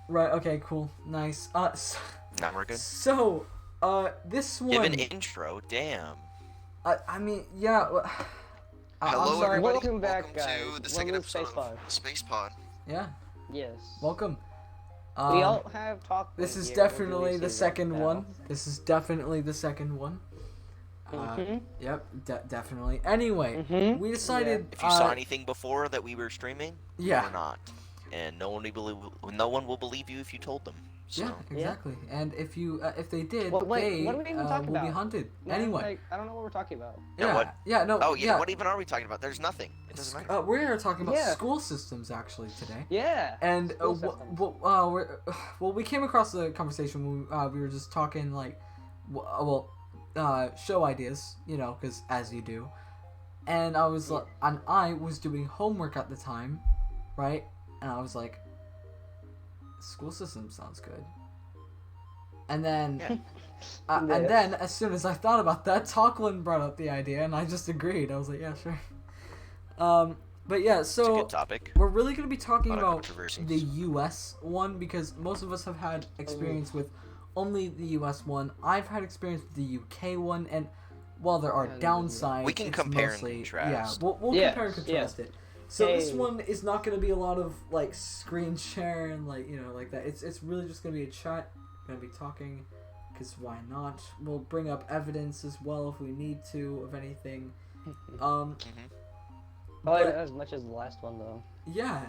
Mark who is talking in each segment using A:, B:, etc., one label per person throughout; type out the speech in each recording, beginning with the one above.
A: Right. Okay. Cool. Nice.
B: Now we're good.
A: So, this
B: Give an
A: one.
B: intro. Damn.
A: I mean, yeah. I'm
B: Hello,
A: sorry.
B: everybody.
C: Welcome back,
B: Welcome
C: guys.
B: to the
C: Welcome
B: second
C: to
B: episode
C: SpacePod.
B: of SpacePod.
A: Yeah.
C: Yes.
A: Welcome.
C: We all have talked.
A: This is definitely the second one. This is definitely the second one. Yep, definitely. Anyway, we decided.
B: If you saw anything before that we were streaming,
A: Yeah.
B: we're not, and no one will believe you if you told them. So.
A: Yeah, exactly. And if they did,
C: Well, wait,
A: they
C: what are we even talking
A: will be
C: about?
A: hunted.
C: No,
A: Anyway.
C: I don't know what we're talking about.
A: Yeah.
B: What?
A: Yeah. No.
B: Oh yeah.
A: Yeah.
B: What even are we talking about? There's nothing. It doesn't matter.
A: We're talking about
C: Yeah.
A: school systems actually today.
C: Yeah.
A: And
C: School systems.
A: we came across the conversation when we were just talking like, show ideas, you know, because as you do, and I was doing homework at the time, right? And I was like, school system sounds good. And then, and then as soon as I thought about that, Taklenn brought up the idea, and I just agreed. I was like, yeah, sure. But yeah,
B: It's a
A: so
B: good topic.
A: we're really going to be talking
B: A lot of
A: about
B: controversies.
A: the U.S. one because most of us have had experience with only the U.S. one. I've had experience with the U.K. one, and while there are downsides,
B: We can
A: it's
B: compare and
A: mostly,
B: contrast.
A: Yeah, we'll
C: Yes,
A: compare and contrast it. So
C: Hey.
A: this one is not going to be a lot of like screen share and like like that. It's really just going to be a chat. Going to be talking, because why not? We'll bring up evidence as well if we need to of anything.
C: Probably
A: but-
C: as much as the last one though.
A: Yeah.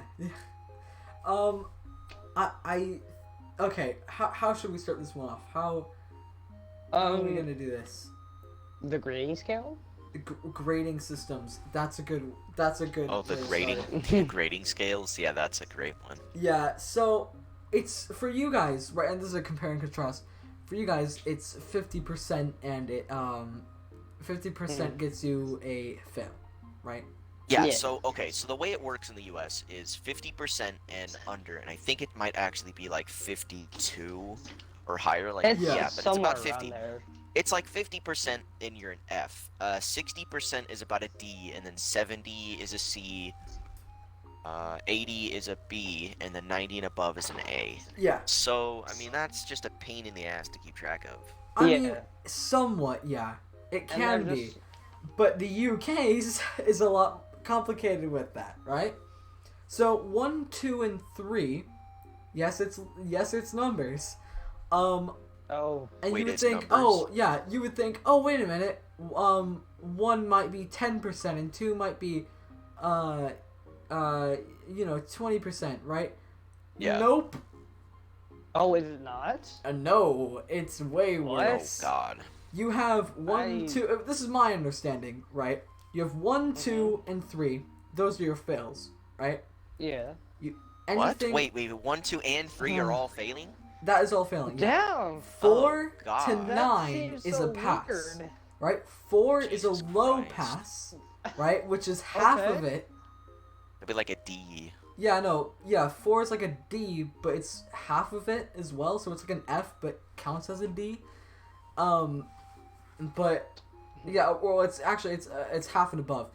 A: Okay. How should we start this one off? How are we gonna do this?
C: The grading scale.
A: Grading systems. That's a good.
B: Oh, the
A: way to
B: grading,
A: start it.
B: grading scales. Yeah, that's a great one.
A: Yeah. So it's for you guys, right? And this is a compare and contrast. For you guys, it's 50%, and it 50% gets you a fail, right?
B: Yeah,
C: Yeah.
B: so the way it works in the US is 50% and under, and I think it might actually be like 52 or higher, like
C: It's
B: but it's
C: somewhere
B: about 50.
C: around there.
B: It's like 50% and you're an F. 60% is about a D, and then 70 is a C. 80 is a B, and then 90 and above is an A.
A: Yeah.
B: So, I mean, that's just a pain in the ass to keep track of.
A: I mean,
C: Yeah.
A: somewhat, yeah. It
C: And
A: can
C: they're
A: be.
C: just-
A: But the UK's is a lot complicated with that, right? So 1, 2, and 3, yes, it's numbers.
C: Oh.
A: And
B: Wait,
A: you would
B: it's
A: think,
B: numbers?
A: you would think, oh, wait a minute, 1 might be 10% and 2 might be, 20%, right?
B: Yeah.
A: Nope.
C: Oh, is it not?
A: No, it's way
C: What?
A: worse.
B: Oh, God.
A: You have 1,
C: I-
A: 2. This is my understanding, right? You have 1, 2, and 3. Those are your fails, right?
C: Yeah.
A: Anything
B: What? Wait, 1, 2, and 3 are all failing?
A: that is all failing. Yeah.
C: Damn.
A: 4
B: God.
A: to
B: That
A: 9
C: seems
A: is
C: so
A: a pass,
C: weird.
A: right? 4 is a
B: Jesus
A: low
B: Christ.
A: pass, right? Which is half
C: Okay.
A: of it.
B: It'd be like a D.
A: Yeah, no, yeah. 4 is like a D, but it's half of it as well, so it's like an F, but counts as a D. But yeah, well, it's actually it's half and above.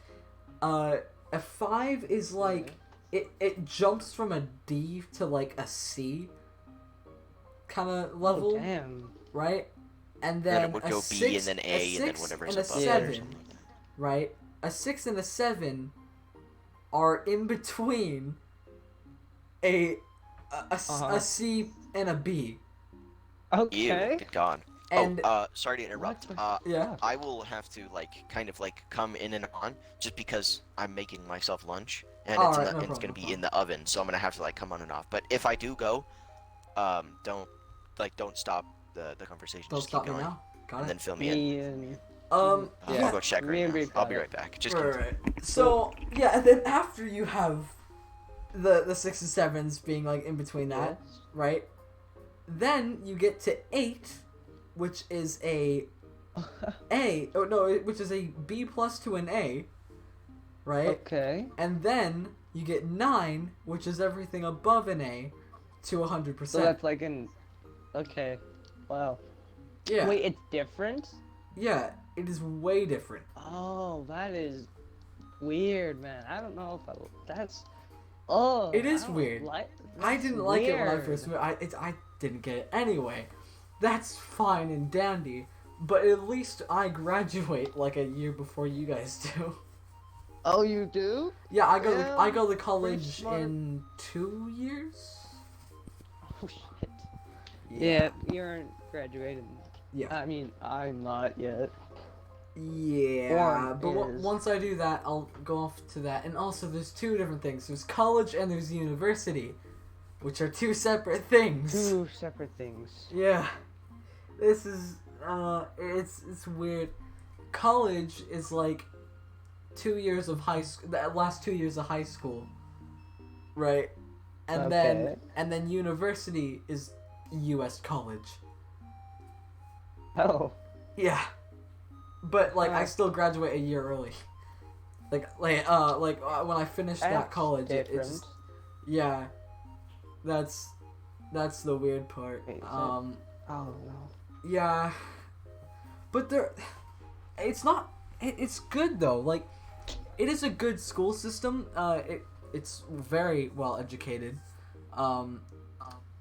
A: A 5 is like it jumps from a D to like a C kind of level,
C: Oh, damn.
A: right? And
B: Then
A: then
B: it would
A: a
B: go B
A: 6,
B: and then
A: a
B: A and then
A: 6
B: whatever's
A: and a
B: above it or
A: 7,
B: something like that.
A: right? A 6 and a 7 are in between a C and a B.
C: Okay.
B: Ew, good God.
A: And
B: Sorry to interrupt.
A: yeah.
B: I will have to kind of come in and on just because I'm making myself lunch and
A: All
B: it's
A: right,
B: in the,
A: no
B: and it's
A: problem,
B: gonna
A: no
B: be in the oven, so I'm gonna have to come on and off. But if I do go, don't stop the conversation.
A: Don't
B: just
A: stop
B: keep
A: me
B: going
A: now. Got
B: and
A: it.
B: then fill me in.
C: Me and
B: I'll
C: Yeah.
B: go check
C: Me
B: right
C: and
B: now.
C: Brief
B: I'll
C: got
B: be
C: it.
B: right back. Just
A: Right. So yeah, and then after you have the 6 and 7s being in between that, right? Then you get to 8, which is which is a B plus to an A, right?
C: Okay.
A: And then you get 9, which is everything above an A, to 100%.
C: So that's like an. Okay. Wow.
A: yeah,
C: Wait, it's different?
A: yeah, it is way different.
C: Oh, that is weird, man. I don't know if that's. Oh.
A: It is
C: I don't
A: weird. I didn't like it when I
C: weird.
A: first moved. I didn't get it anyway. That's fine and dandy, but at least I graduate like a year before you guys do.
C: Oh, you do?
A: Yeah, I
C: Yeah,
A: go to
C: pretty
A: college
C: smart.
A: in 2 years.
C: Oh shit. Yeah, you aren't graduated.
A: Yeah.
C: I mean, I'm not yet.
A: Yeah,
C: One
A: but
C: is-
A: once I do that, I'll go off to that. And also, there's two different things. There's college and there's university, which are two separate things.
C: Two separate things.
A: Yeah, this is it's weird. College is like 2 years of high school. The last 2 years of high school, right? And
C: Okay.
A: then university is U.S. college.
C: Oh.
A: Yeah, but like I still graduate a year early. Like when I finished that
C: That's
A: college, it's
C: different.
A: yeah. That's the weird part.
C: Wait, is
A: Um,
C: Oh no.
A: yeah, but it's not. It's good though. Like, it is a good school system. It's very well educated.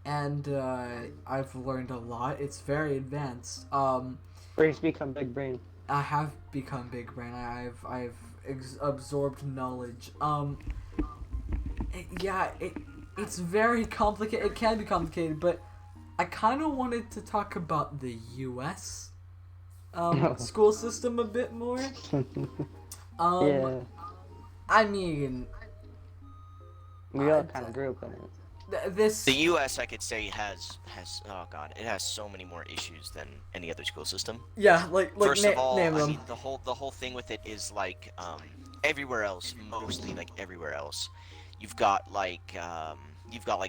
A: And I've learned a lot. It's very advanced.
C: Brains become big brain.
A: I have become big brain. I've absorbed knowledge. It's very complicated. It can be complicated, but I kind of wanted to talk about the U.S. School system a bit more.
C: Yeah.
A: I mean,
C: We all kind of grew up in it.
A: this.
B: The U.S. I could say has oh god, it has so many more issues than any other school system.
A: Yeah, like
B: First of all,
A: name
B: I
A: them.
B: mean the whole thing with it is like everywhere else, mostly like everywhere else, you've got like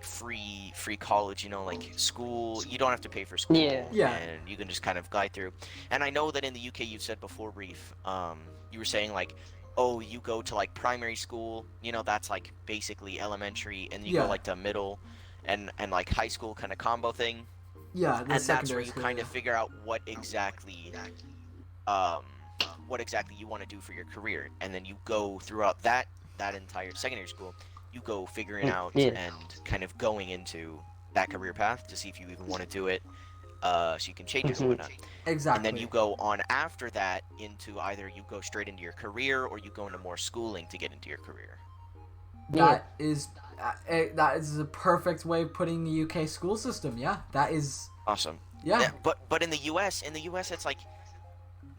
B: free college, you know, like school. You don't have to pay for school.
C: Yeah.
B: And you can just kind of glide through. And I know that in the UK, you've said before, Reef, you were saying like, oh, you go to like primary school, you know, that's like basically elementary, and you
A: Yeah.
B: go like to middle and like high school kind of combo thing.
A: Yeah, the
B: And that's where
A: secondary
B: you
A: school.
B: kind of figure out what exactly you want to do for your career, and then you go throughout that entire secondary school, you go figuring out
C: Yeah.
B: and kind of going into that career path to see if you even want to do it, so you can change it or whatnot.
A: Exactly.
B: And then you go on after that into either you go straight into your career or you go into more schooling to get into your career.
A: That is a perfect way of putting the UK school system. Yeah, that is.
B: Awesome.
A: Yeah.
B: But in the US it's like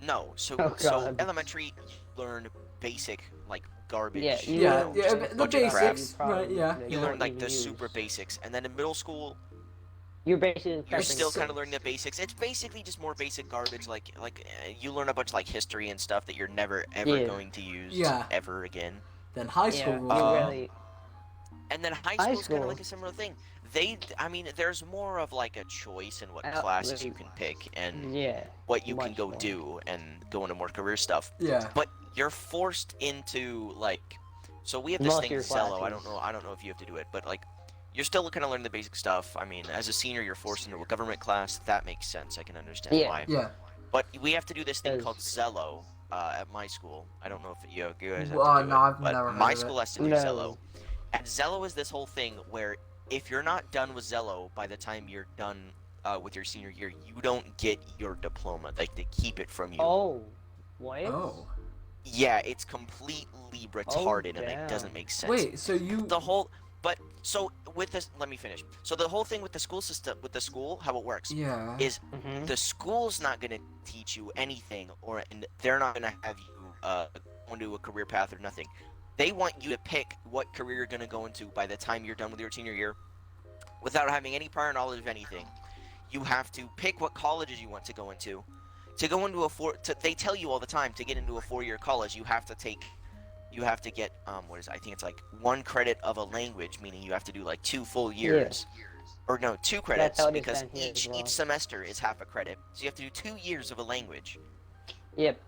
B: no. So
C: Oh,
B: so
C: God.
B: elementary you learn basic like garbage.
C: Yeah,
B: you
A: Yeah,
B: know,
A: yeah,
B: just a
A: the
B: bunch of crap.
A: basics, right? Yeah.
B: You learn like the super basics, and then in middle school
C: You're basically
B: you're
C: prepping
B: still
C: for-
B: kind of learning the basics. It's basically just more basic garbage. Like you learn a bunch of like history and stuff that you're never ever
C: Yeah.
B: going to use
A: Yeah.
B: ever again.
A: Then high school
C: Yeah,
A: rules.
C: you
B: Uh,
C: really.
B: And then high
C: High
B: school is kind of
C: school.
B: like a similar thing. I mean, there's more of like a choice in what
C: Uh,
B: classes you
C: really-
B: can pick and
C: Yeah.
B: what you can
C: much
B: go
C: more.
B: do and go into more career stuff.
A: Yeah.
B: But you're forced into like, so we have this
C: Most
B: thing
C: of your
B: Zello. I
C: classes.
B: don't know if you have to do it, but like, you're still kind of learning the basic stuff. I mean, as a senior, you're forced into a government class. That makes sense. I can understand
C: Yeah.
B: why.
A: Yeah.
B: But we have to do this thing
C: Does-
B: called Zello at my school. I don't know if you guys have to
A: Well,
B: do
A: no,
B: it,
A: I've
B: but
A: never heard
B: my
A: of it.
B: school has to do
C: No.
B: Zello. And Zello is this whole thing where if you're not done with Zello by the time you're done with your senior year, you don't get your diploma. Like, they keep it from you.
C: Oh. What?
A: Oh.
B: Yeah, it's completely retarded and it
C: damn.
B: doesn't make sense.
A: Wait. So you.
B: The whole, but so with this, let me finish. So the whole thing with the school system, with the school, how it works
A: Yeah.
B: is
C: Mm-hmm.
B: the school's not gonna teach you anything, and they're not gonna have you go into a career path or nothing. They want you to pick what career you're gonna go into by the time you're done with your senior year, without having any prior knowledge of anything. You have to pick what colleges you want to go into. To go into they tell you all the time to get into a 4-year college, you have to get I think it's like 1 credit of a language, meaning you have to do like 2 full years. Or no, 2 credits,
C: how it is
B: because
C: down here as well.
B: each semester is half a credit. So you have to do 2 years of a language
C: Yep.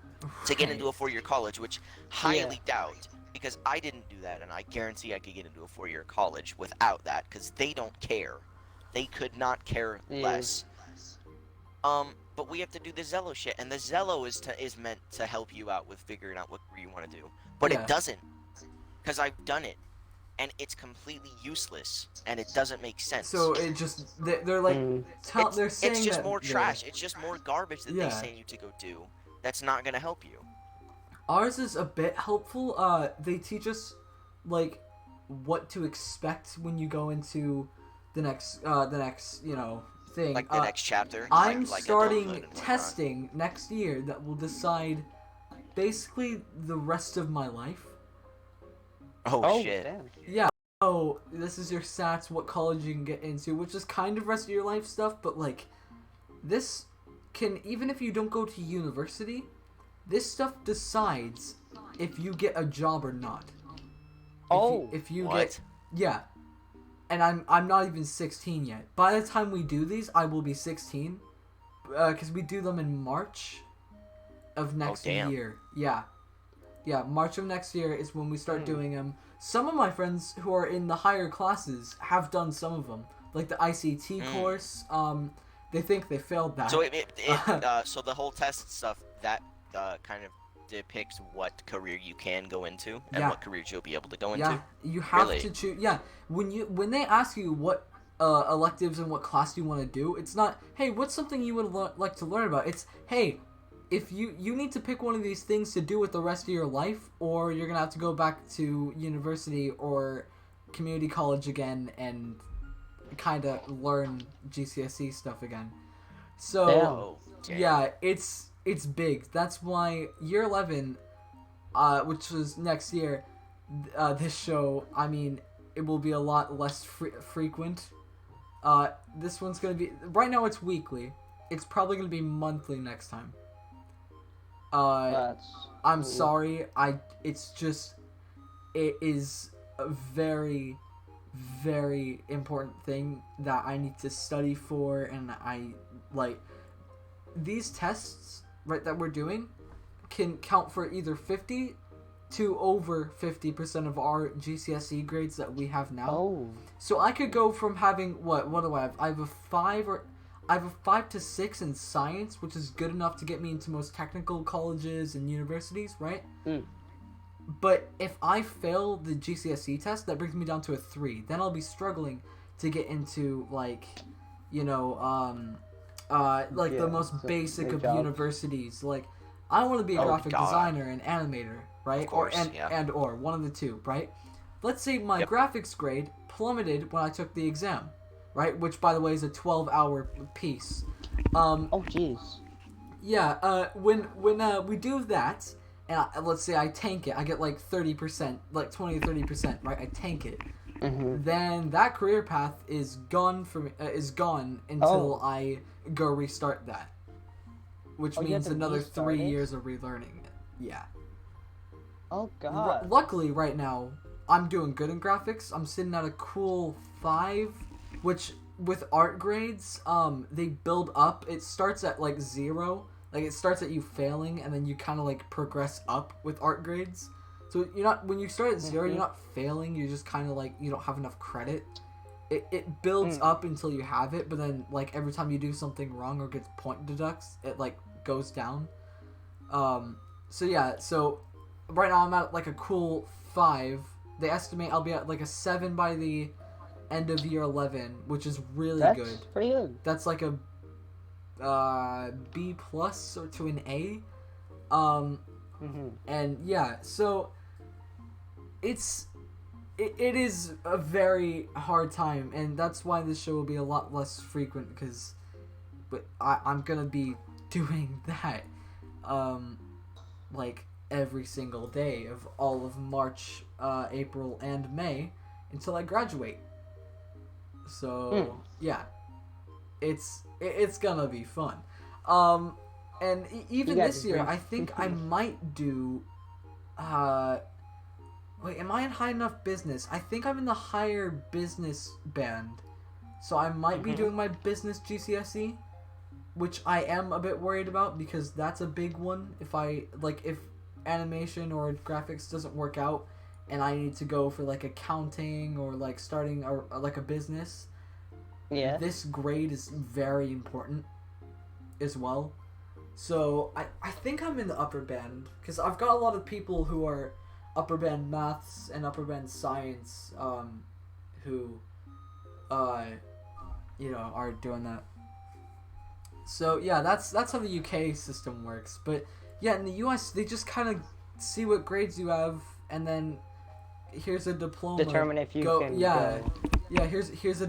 B: to get into a 4-year college, which highly doubt, because I didn't do that, and I guarantee I could get into a 4-year college without that, because they don't care. They could not care
C: Yeah.
B: less. But we have to do the Zello shit, and the Zello is meant to help you out with figuring out what you want to do, but
A: Yeah.
B: it doesn't, because I've done it. and it's completely useless, and it doesn't make sense.
A: So it just they're like they're saying
B: it's just
A: that
B: more
A: they're-
B: trash. It's just more garbage that
A: Yeah.
B: they send you to go do. That's not gonna help you.
A: Ours is a bit helpful. They teach us like what to expect when you go into the next thing.
B: Like the next chapter.
A: I'm
B: like
A: starting
B: adulthood and whatnot.
A: testing next year that will decide basically the rest of my life.
B: Oh shit.
C: Damn.
A: Yeah. Oh, this is your stats, what college you can get into, which is kind of rest of your life stuff, but like this can, even if you don't go to university, this stuff decides if you get a job or not. If you
B: what?
A: get, yeah. And I'm not even 16 yet. By the time we do these, I will be 16, because we do them in March of next year. Yeah, March of next year is when we start doing them. Some of my friends who are in the higher classes have done some of them, like the ICT course. They think they failed that.
B: So so the whole test stuff that kind of depicts what career you can go into and what careers you'll be able to go into.
A: Yeah, you have
B: Really?
A: to choose. Yeah, when they ask you what electives and what class you want to do, it's not, hey, what's something you would like to learn about? It's, hey, if you need to pick one of these things to do with the rest of your life, or you're gonna have to go back to university or community college again and kind of learn GCSE stuff again. So yeah, it's big. That's why year 11, which was next year, this show, I mean, it will be a lot less frequent. This one's gonna be, right now it's weekly. It's probably gonna be monthly next time. I'm sorry. It's just, it is a very, very important thing that I need to study for, and I like these tests, right, that we're doing can count for either 50 to over 50% of our GCSE grades that we have now.
C: Oh.
A: So I could go from having what do I have? I have a 5 to 6 in science, which is good enough to get me into most technical colleges and universities, right? But if I fail the GCSE test, that brings me down to a 3. Then I'll be struggling to get into, like, the most basic of universities. Like, I want to be a graphic designer and animator, right?
B: Of course,
A: or one of the two, right? Let's say my graphics grade plummeted when I took the exam, right? Which, by the way, is a 12-hour piece.
C: Oh, jeez.
A: Yeah. When we do that, and let's say I tank it, I get like 30%, like 20 to 30%, right? I tank it. Then that career path is gone until I go restart that, which means another 3 years of relearning it. Yeah.
C: Oh god.
A: Luckily, right now I'm doing good in graphics. I'm sitting at a cool 5, which with art grades, they build up. It starts at like 0. Like, it starts at you failing, and then you kind of like progress up with art grades. So you're not, when you start at 0, you're not failing. You're just kind of like, you don't have enough credit. It builds up until you have it, but then like every time you do something wrong or gets point deducts, it like goes down. So yeah, so right now I'm at like a cool 5. They estimate I'll be at like a 7 by the end of year 11, which is really good.
C: That's pretty good.
A: That's like a B plus or to an A. And yeah, so it is a very hard time, and that's why this show will be a lot less frequent, because I'm gonna be doing that like every single day of all of March, April, and May until I graduate. So yeah, it's gonna be fun. And even this year, I think I might do. Wait, am I in high enough business? I think I'm in the higher business band, so I might be doing my business GCSE, which I am a bit worried about, because that's a big one. If animation or graphics doesn't work out, and I need to go for like accounting or like starting a business, this grade is very important as well. So I think I'm in the upper band, because I've got a lot of people who are upper band maths and upper band science who are doing that. So yeah, that's how the UK system works. But yeah, in the US they just kind of see what grades you have, and then here's a diploma.
C: Determine if you can
A: yeah
C: go.
A: yeah here's a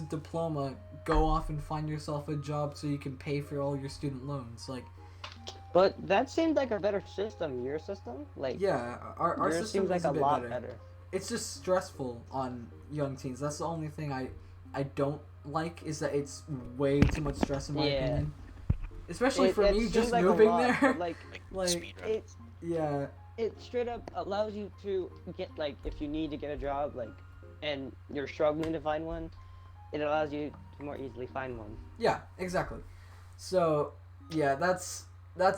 A: diploma. Go off and find yourself a job so you can pay for all your student loans. Like,
C: But that seemed like a better system. Your system, like
A: yeah, our
C: yours
A: system
C: seems like
A: is
C: a
A: a bit
C: lot
A: better.
C: better.
A: It's just stressful on young teens. That's the only thing I don't like, is that it's way too much stress in my opinion. Especially for me,
C: seems
A: just
C: like a
A: moving
C: lot,
A: there.
C: but, like
B: speed run.
C: it's
A: Yeah.
C: it straight up allows you to get, like, if you need to get a job, like, and you're struggling to find one, it allows you to more easily find one.
A: Yeah, exactly. So, yeah, that's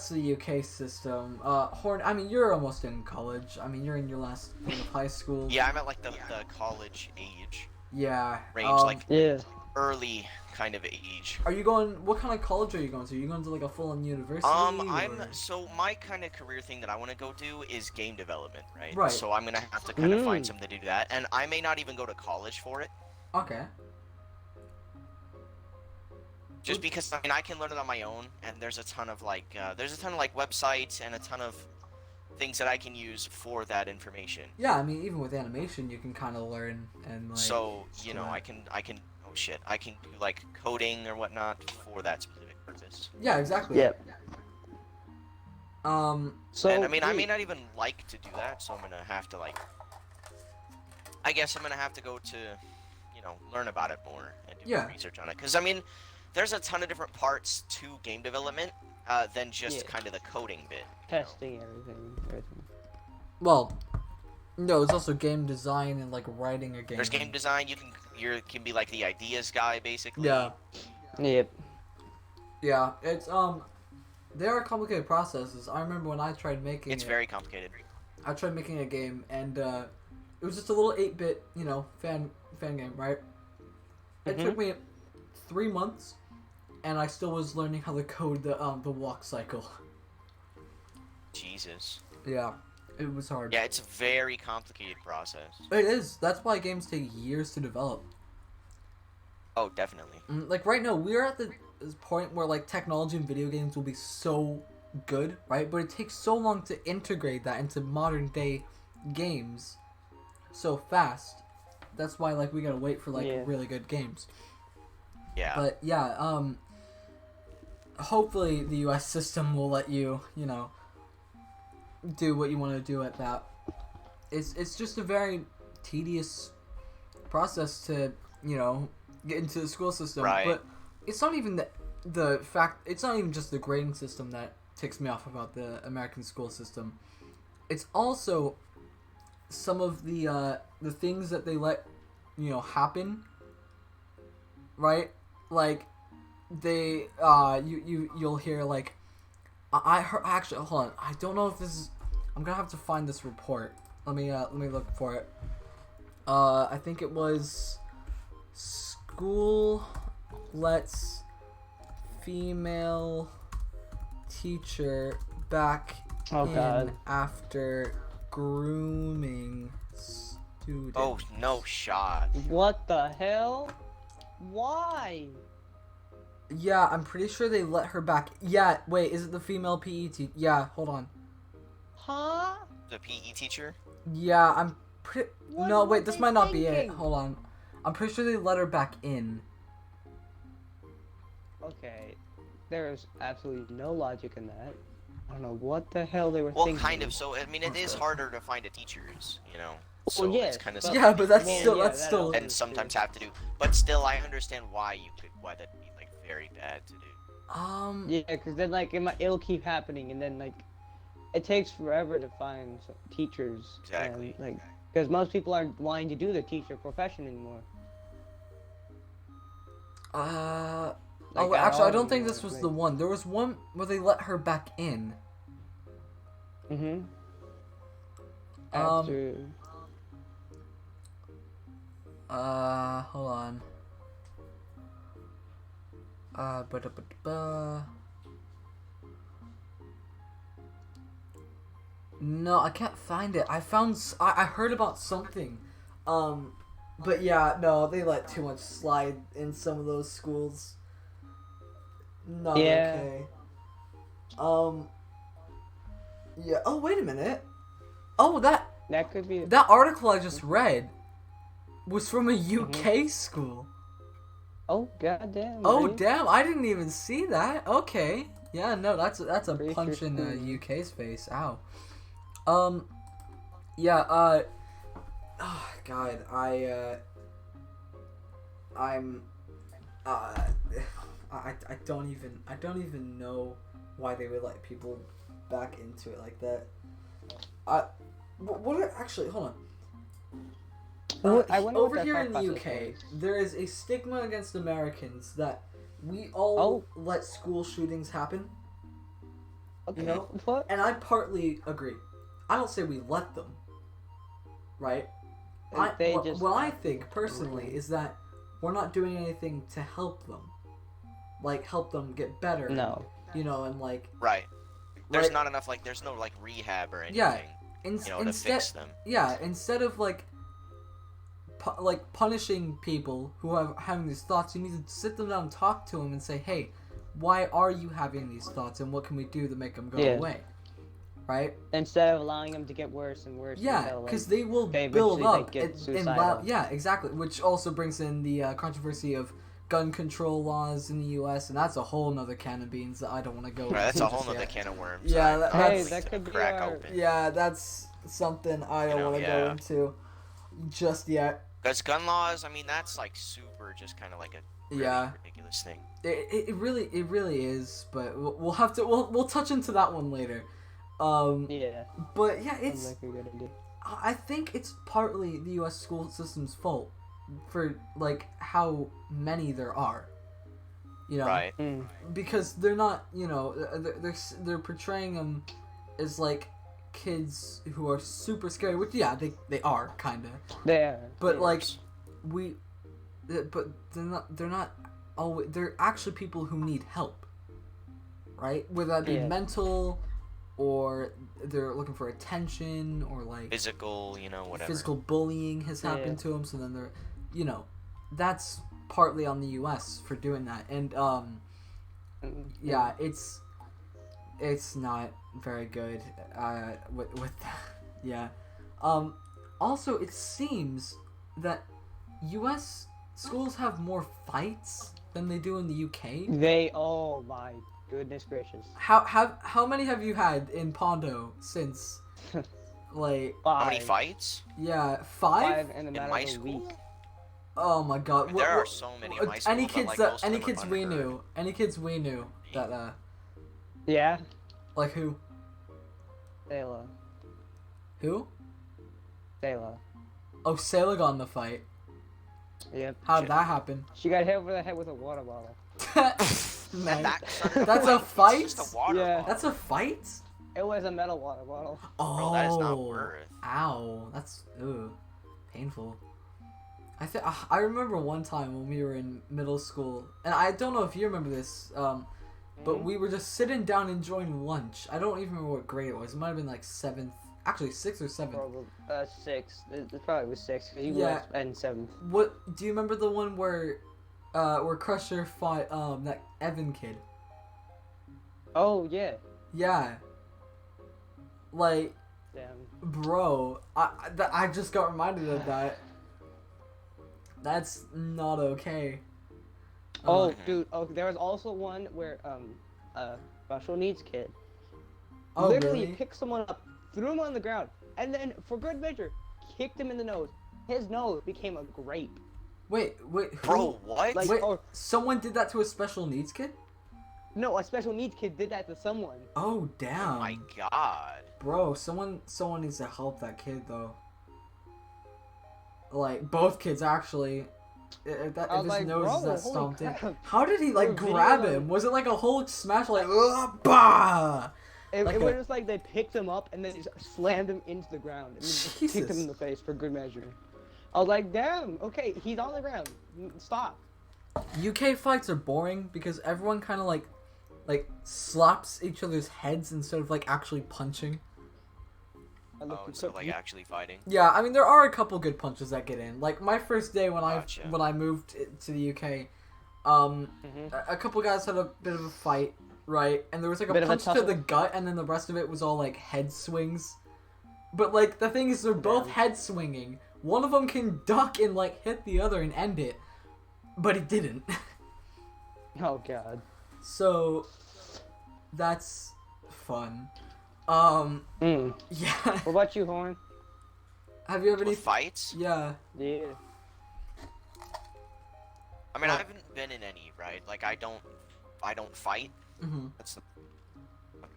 A: the UK system. Horn, I mean, you're almost in college. I mean, you're in your last thing of high school.
B: Yeah, I'm at like the college age
A: Yeah.
B: range, like
C: Yeah.
B: early kind of age.
A: Are you going? What kind of college are you going to? Are you going to like a full-on university?
B: So my kind of career thing that I want to go do is game development, right?
A: Right.
B: So I'm gonna have to kind of find something to do that, and I may not even go to college for it.
A: Okay.
B: Just because, I mean, I can learn it on my own, and there's a ton of websites and a ton of things that I can use for that information.
A: Yeah, I mean, even with animation, you can kind of learn and like.
B: So I can I can do like coding or whatnot for that specific purpose.
A: Yeah, exactly.
C: Yep.
A: So.
B: And I mean, I may not even like to do that, so I'm gonna have to I guess I'm gonna have to go to, learn about it more and do more research on it. Because I mean, there's a ton of different parts to game development than just kind of the coding bit.
C: Testing everything.
A: Well, no, it's also game design and like writing a game.
B: There's game design. You can be like the ideas guy basically.
A: Yeah.
C: Yep.
A: Yeah, it's they are complicated processes. I remember when I tried making.
B: It's very complicated.
A: I tried making a game, and it was just a little 8-bit, fan game, right? It took me 3 months, and I still was learning how to code the walk cycle.
B: Jesus.
A: Yeah, it was hard.
B: Yeah, it's a very complicated process.
A: It is. That's why games take years to develop.
B: Oh, definitely.
A: Like right now, we're at this point where like technology in video games will be so good, right? But it takes so long to integrate that into modern day games so fast. That's why like we gotta wait for like really good games.
B: Yeah.
A: But yeah, hopefully the US system will let you, do what you want to do at that. It's just a very tedious process to, get into the school system.
B: Right.
A: But it's not even the fact, it's not even just the grading system that ticks me off about the American school system. It's also some of the things that they let, happen, right? Like, they, you'll hear, like, I heard, actually, hold on, I don't know if this is, I'm gonna have to find this report. Let me look for it. I think it was, school lets female teacher back in after grooming student.
B: Oh, no shot.
C: What the hell? Why?
A: Yeah, I'm pretty sure they let her back. Yeah, wait, is it the female PE teacher? Yeah, hold on.
C: Huh?
B: The PE teacher?
A: Yeah, I'm pretty... No, wait, this might not be it.
C: thinking?
A: Hold on. I'm pretty sure they let her back in.
C: Okay. There's absolutely no logic in that. I don't know what the hell they were
B: Well,
C: thinking.
B: kind of. So, I mean, it is harder to find a teachers, So
C: Well, yes,
B: it's kind of
C: but-
A: Yeah, but that's
C: Well,
A: still...
C: yeah,
A: that's
C: that
A: still...
C: also-
B: and sometimes have to do. But still, I understand why that'd be like very bad to do.
C: Yeah, because then like it'll keep happening, and then like it takes forever to find teachers.
B: Exactly.
C: And, like, because most people aren't wanting to do the teacher profession anymore.
A: Oh,
C: Like,
A: actually, I don't
C: all
A: think
C: anymore,
A: this was
C: like-
A: the one. There was one where they let her back in.
C: Mm-hmm.
A: Um,
C: After...
A: Hold on. No, I can't find it. I heard about something. But yeah, no, they let too much slide in some of those schools. Not okay. Yeah. Oh, wait a minute. Oh,
C: That could be.
A: that article I just read was from a UK school.
C: Oh, goddamn.
A: Oh,
C: dude.
A: damn! I didn't even see that. Okay. Yeah, no, that's a
C: Pretty
A: punch
C: sure
A: in
C: it's
A: the
C: cool.
A: UK's face. Ow. Yeah. Oh, God, I'm. I don't even know why they would let people back into it like that. Actually, hold on.
C: I wonder what
A: Over
C: that
A: here
C: thought
A: in the
C: process
A: UK,
C: was.
A: there is a stigma against Americans that we all let school shootings happen.
C: Okay.
A: You know?
C: What?
A: And I partly agree. I don't say we let them, right? What I think personally is that we're not doing anything to help them, like help them get better.
C: No.
A: You know, and like.
B: Right. There's
A: Right.
B: not enough, like, there's no, like, rehab or anything,
A: Yeah.
B: you know, to
A: Instead,
B: fix them.
A: yeah. Instead of like punishing people who are having these thoughts, you need to sit them down and talk to them and say, hey, why are you having these thoughts and what can we do to make them go away, right?
C: Instead of allowing them to get worse and worse.
A: Yeah,
C: until,
A: because
C: like,
A: they will
C: they
A: build
C: eventually,
A: up
C: like, get
A: and
C: suicidal.
A: yeah, exactly, which also brings in the controversy of gun control laws in the U.S., and that's a whole nother can of beans that I don't want to go into.
B: Right, that's a whole
A: just
B: nother
A: yet.
B: can of worms.
A: Yeah,
B: I'm not
A: that's-
B: willing
C: that
B: to
C: could be
B: crack
C: our-
B: open.
A: Yeah, that's something I don't want to go
B: yeah.
A: into just yet.
B: Because gun laws, I mean, that's like super, just kind of like a really
A: Yeah.
B: ridiculous thing.
A: It really is, but we'll have to we'll touch into that one later.
C: Yeah.
A: But yeah,
C: Sounds
A: it's
C: like a good idea.
A: I think it's partly the U.S. school system's fault for like how many there are. You know,
B: Right.
A: because they're not, you know, they're portraying them as like kids who are super scary, which yeah, they are kind of.
C: There.
A: But
C: yeah.
A: like but they're not always, they're actually people who need help, right? Whether that be
C: Yeah.
A: mental, or they're looking for attention, or like
B: Physical, you know, whatever.
A: physical bullying has happened
C: Yeah.
A: to them. So then they're, you know, that's partly on the U.S. for doing that, and yeah, it's not very good. With yeah. Also, it seems that U.S. schools have more fights than they do in the U.K.
C: Oh my goodness gracious.
A: How many have you had in Pondo since, like,
B: How many fights?
A: yeah, five?
C: Five in the
B: In
C: matter
B: my
C: of a
B: school?
C: week.
A: Oh my god!
B: There are so many in my school,
A: Any
B: but,
A: kids
B: like,
A: that
B: most of
A: any
B: them are
A: kids we
B: unheard.
A: knew, any kids we knew that
C: Yeah.
A: like who
C: Sayla.
A: Oh, Sayla got in the fight.
C: Yep.
A: How did that happen?
C: She got hit over the head with a water bottle.
A: Man,
B: That's
A: that's a fight?
B: It's just a water
C: Yeah.
B: bottle.
A: That's a fight?
C: It was a metal water bottle.
A: Oh,
B: Bro, that is not worth.
A: Ow, that's painful. I remember one time when we were in middle school, and I don't know if you remember this, but we were just sitting down enjoying lunch. I don't even remember what grade it was. It might have been like 7th, actually 6th or 7th.
C: Probably 6. It probably was 6. 'Cause you
A: Yeah.
C: left in 7th.
A: What do you remember the one where Crusher fought that Evan kid?
C: Oh yeah.
A: Yeah. Like,
C: Damn.
A: bro, I just got reminded of that. That's not okay.
C: Oh, dude. Oh, there was also one where a special needs kid literally
A: really?
C: picked someone up, threw him on the ground, and then, for good measure, kicked him in the nose. His nose became a grape.
A: Wait, who?
B: Bro, what?
C: Like,
A: Wait,
C: oh,
A: someone did that to a special needs kid?
C: no, a special needs kid did that to someone.
A: Oh, damn.
B: Oh my god.
A: Bro, someone needs to help that kid, though. Like, both kids, actually. If
C: I
A: his
C: was like,
A: nose
C: bro,
A: is that
C: holy
A: stomped in.
C: crap.
A: How did he, like,
C: The video,
A: grab
C: like-
A: him? Was it like a whole smash, like, bah!
C: It
A: Like
C: was
A: a-
C: just like they picked him up and then just slammed him into the ground and then just kicked him
A: Jesus.
C: in the face for good measure. I was like, damn, okay, he's on the ground. Stop.
A: UK fights are boring because everyone kind of, like slaps each other's heads instead of, like, actually punching.
C: I looked
B: Oh,
C: at
B: so like
C: you.
B: actually fighting.
A: Yeah, I mean there are a couple good punches that get in. Like my first day when
B: Gotcha.
A: I moved to the UK,
C: Mhm.
A: a couple guys had a bit of a fight, right? And there was like a
C: Bit of a
A: punch to
C: tussle?
A: the gut, and then the rest of it was all like head swings. But like the thing is, they're both
C: Damn.
A: head swinging. One of them can duck and like hit the other and end it, but he didn't.
C: Oh god.
A: So that's fun.
C: Mm.
A: Yeah.
C: What about you, Horn?
A: Have you ever any?
B: With fights?
A: Yeah.
C: Yeah.
B: I mean,
A: Well-
B: I haven't been in any, right? Like I don't fight.
A: Mhm.
B: That's the.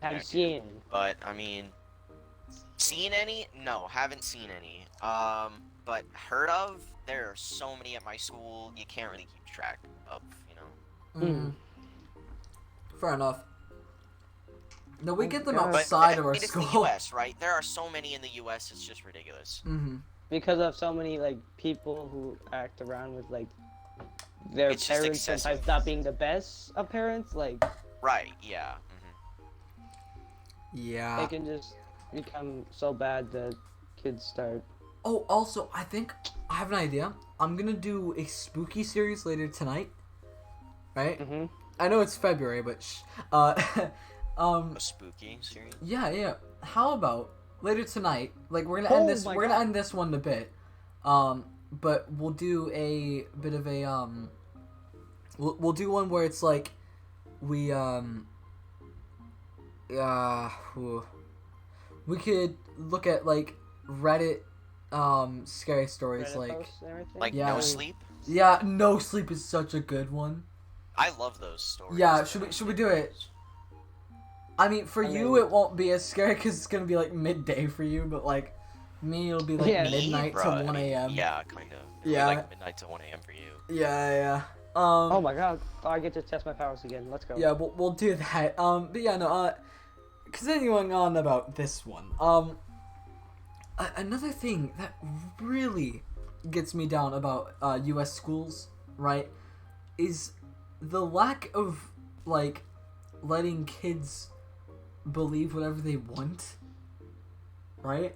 C: Have you
B: Yeah,
C: seen?
B: But I mean, seen any? No, haven't seen any. But heard of? There are so many at my school, you can't really keep track of. You know.
A: Mhm. Fair enough. No, we
C: Oh
A: get them
C: God.
B: But
A: outside of
B: I
A: our
B: mean, it's the
A: school.
B: U.S., right? There are so many in the U.S. It's just ridiculous.
A: Mhm.
C: Because of so many like people who act around with like their
B: It's just
C: parents sometimes
B: excessive.
C: not being the best of parents, like
B: Right? Yeah.
A: Yeah.
C: they can just become so bad that kids start.
A: Oh, also, I think I have an idea. I'm gonna do a spooky series later tonight. Right?
C: Mhm.
A: I know it's February, but
B: A spooky series.
A: yeah. How about later tonight? Like we're gonna end
C: Oh
A: this.
C: my
A: We're gonna
C: God.
A: end this one in a bit. But we'll do a bit of a We'll do one where it's like we we could look at like Reddit scary stories
C: Reddit
A: like
C: posts and everything.
B: Like
A: Yeah.
B: No Sleep.
A: yeah, No Sleep is such a good one.
B: I love those stories.
A: Yeah, should we do it? I mean, for
C: I
A: you
C: mean-
A: it won't be as scary because it's gonna be like midday for you, but like me it'll be like
C: Yeah.
A: midnight to 1 a.m.
B: Yeah, kind of.
A: Yeah.
B: Like midnight to 1 a.m. for you.
A: Yeah.
C: Oh my god! Oh, I get to test my powers again. Let's go.
A: Yeah, we'll do that. But yeah, no. Continuing on about this one. Another thing that really gets me down about U.S. schools, right, is the lack of like letting kids believe whatever they want, right?